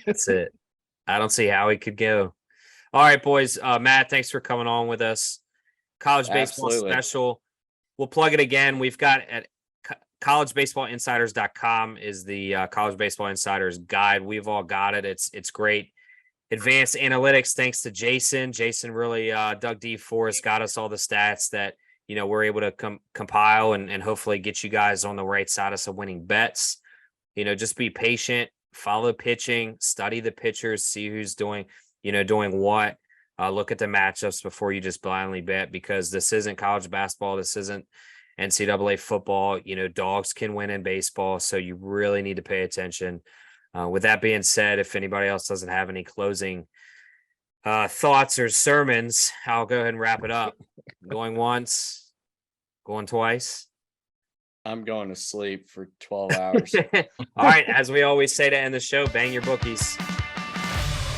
That's it. I don't see how he could go. All right, boys. Matt, thanks for coming on with us. College baseball Absolutely. special. We'll plug it again. We've got at collegebaseballinsiders.com is the college baseball insiders guide. We've all got it. It's great. Advanced analytics, thanks to Jason. Jason really dug deep for us, got us all the stats that we're able to compile and hopefully get you guys on the right side of some winning bets. Just be patient, follow pitching, study the pitchers, see who's doing what. Look at the matchups before you just blindly bet, because this isn't college basketball. This isn't NCAA football. Dogs can win in baseball, so you really need to pay attention. With that being said, if anybody else doesn't have any closing thoughts or sermons, I'll go ahead and wrap it up. Going once, going twice. I'm going to sleep for 12 hours. All right. As we always say to end the show, bang your bookies.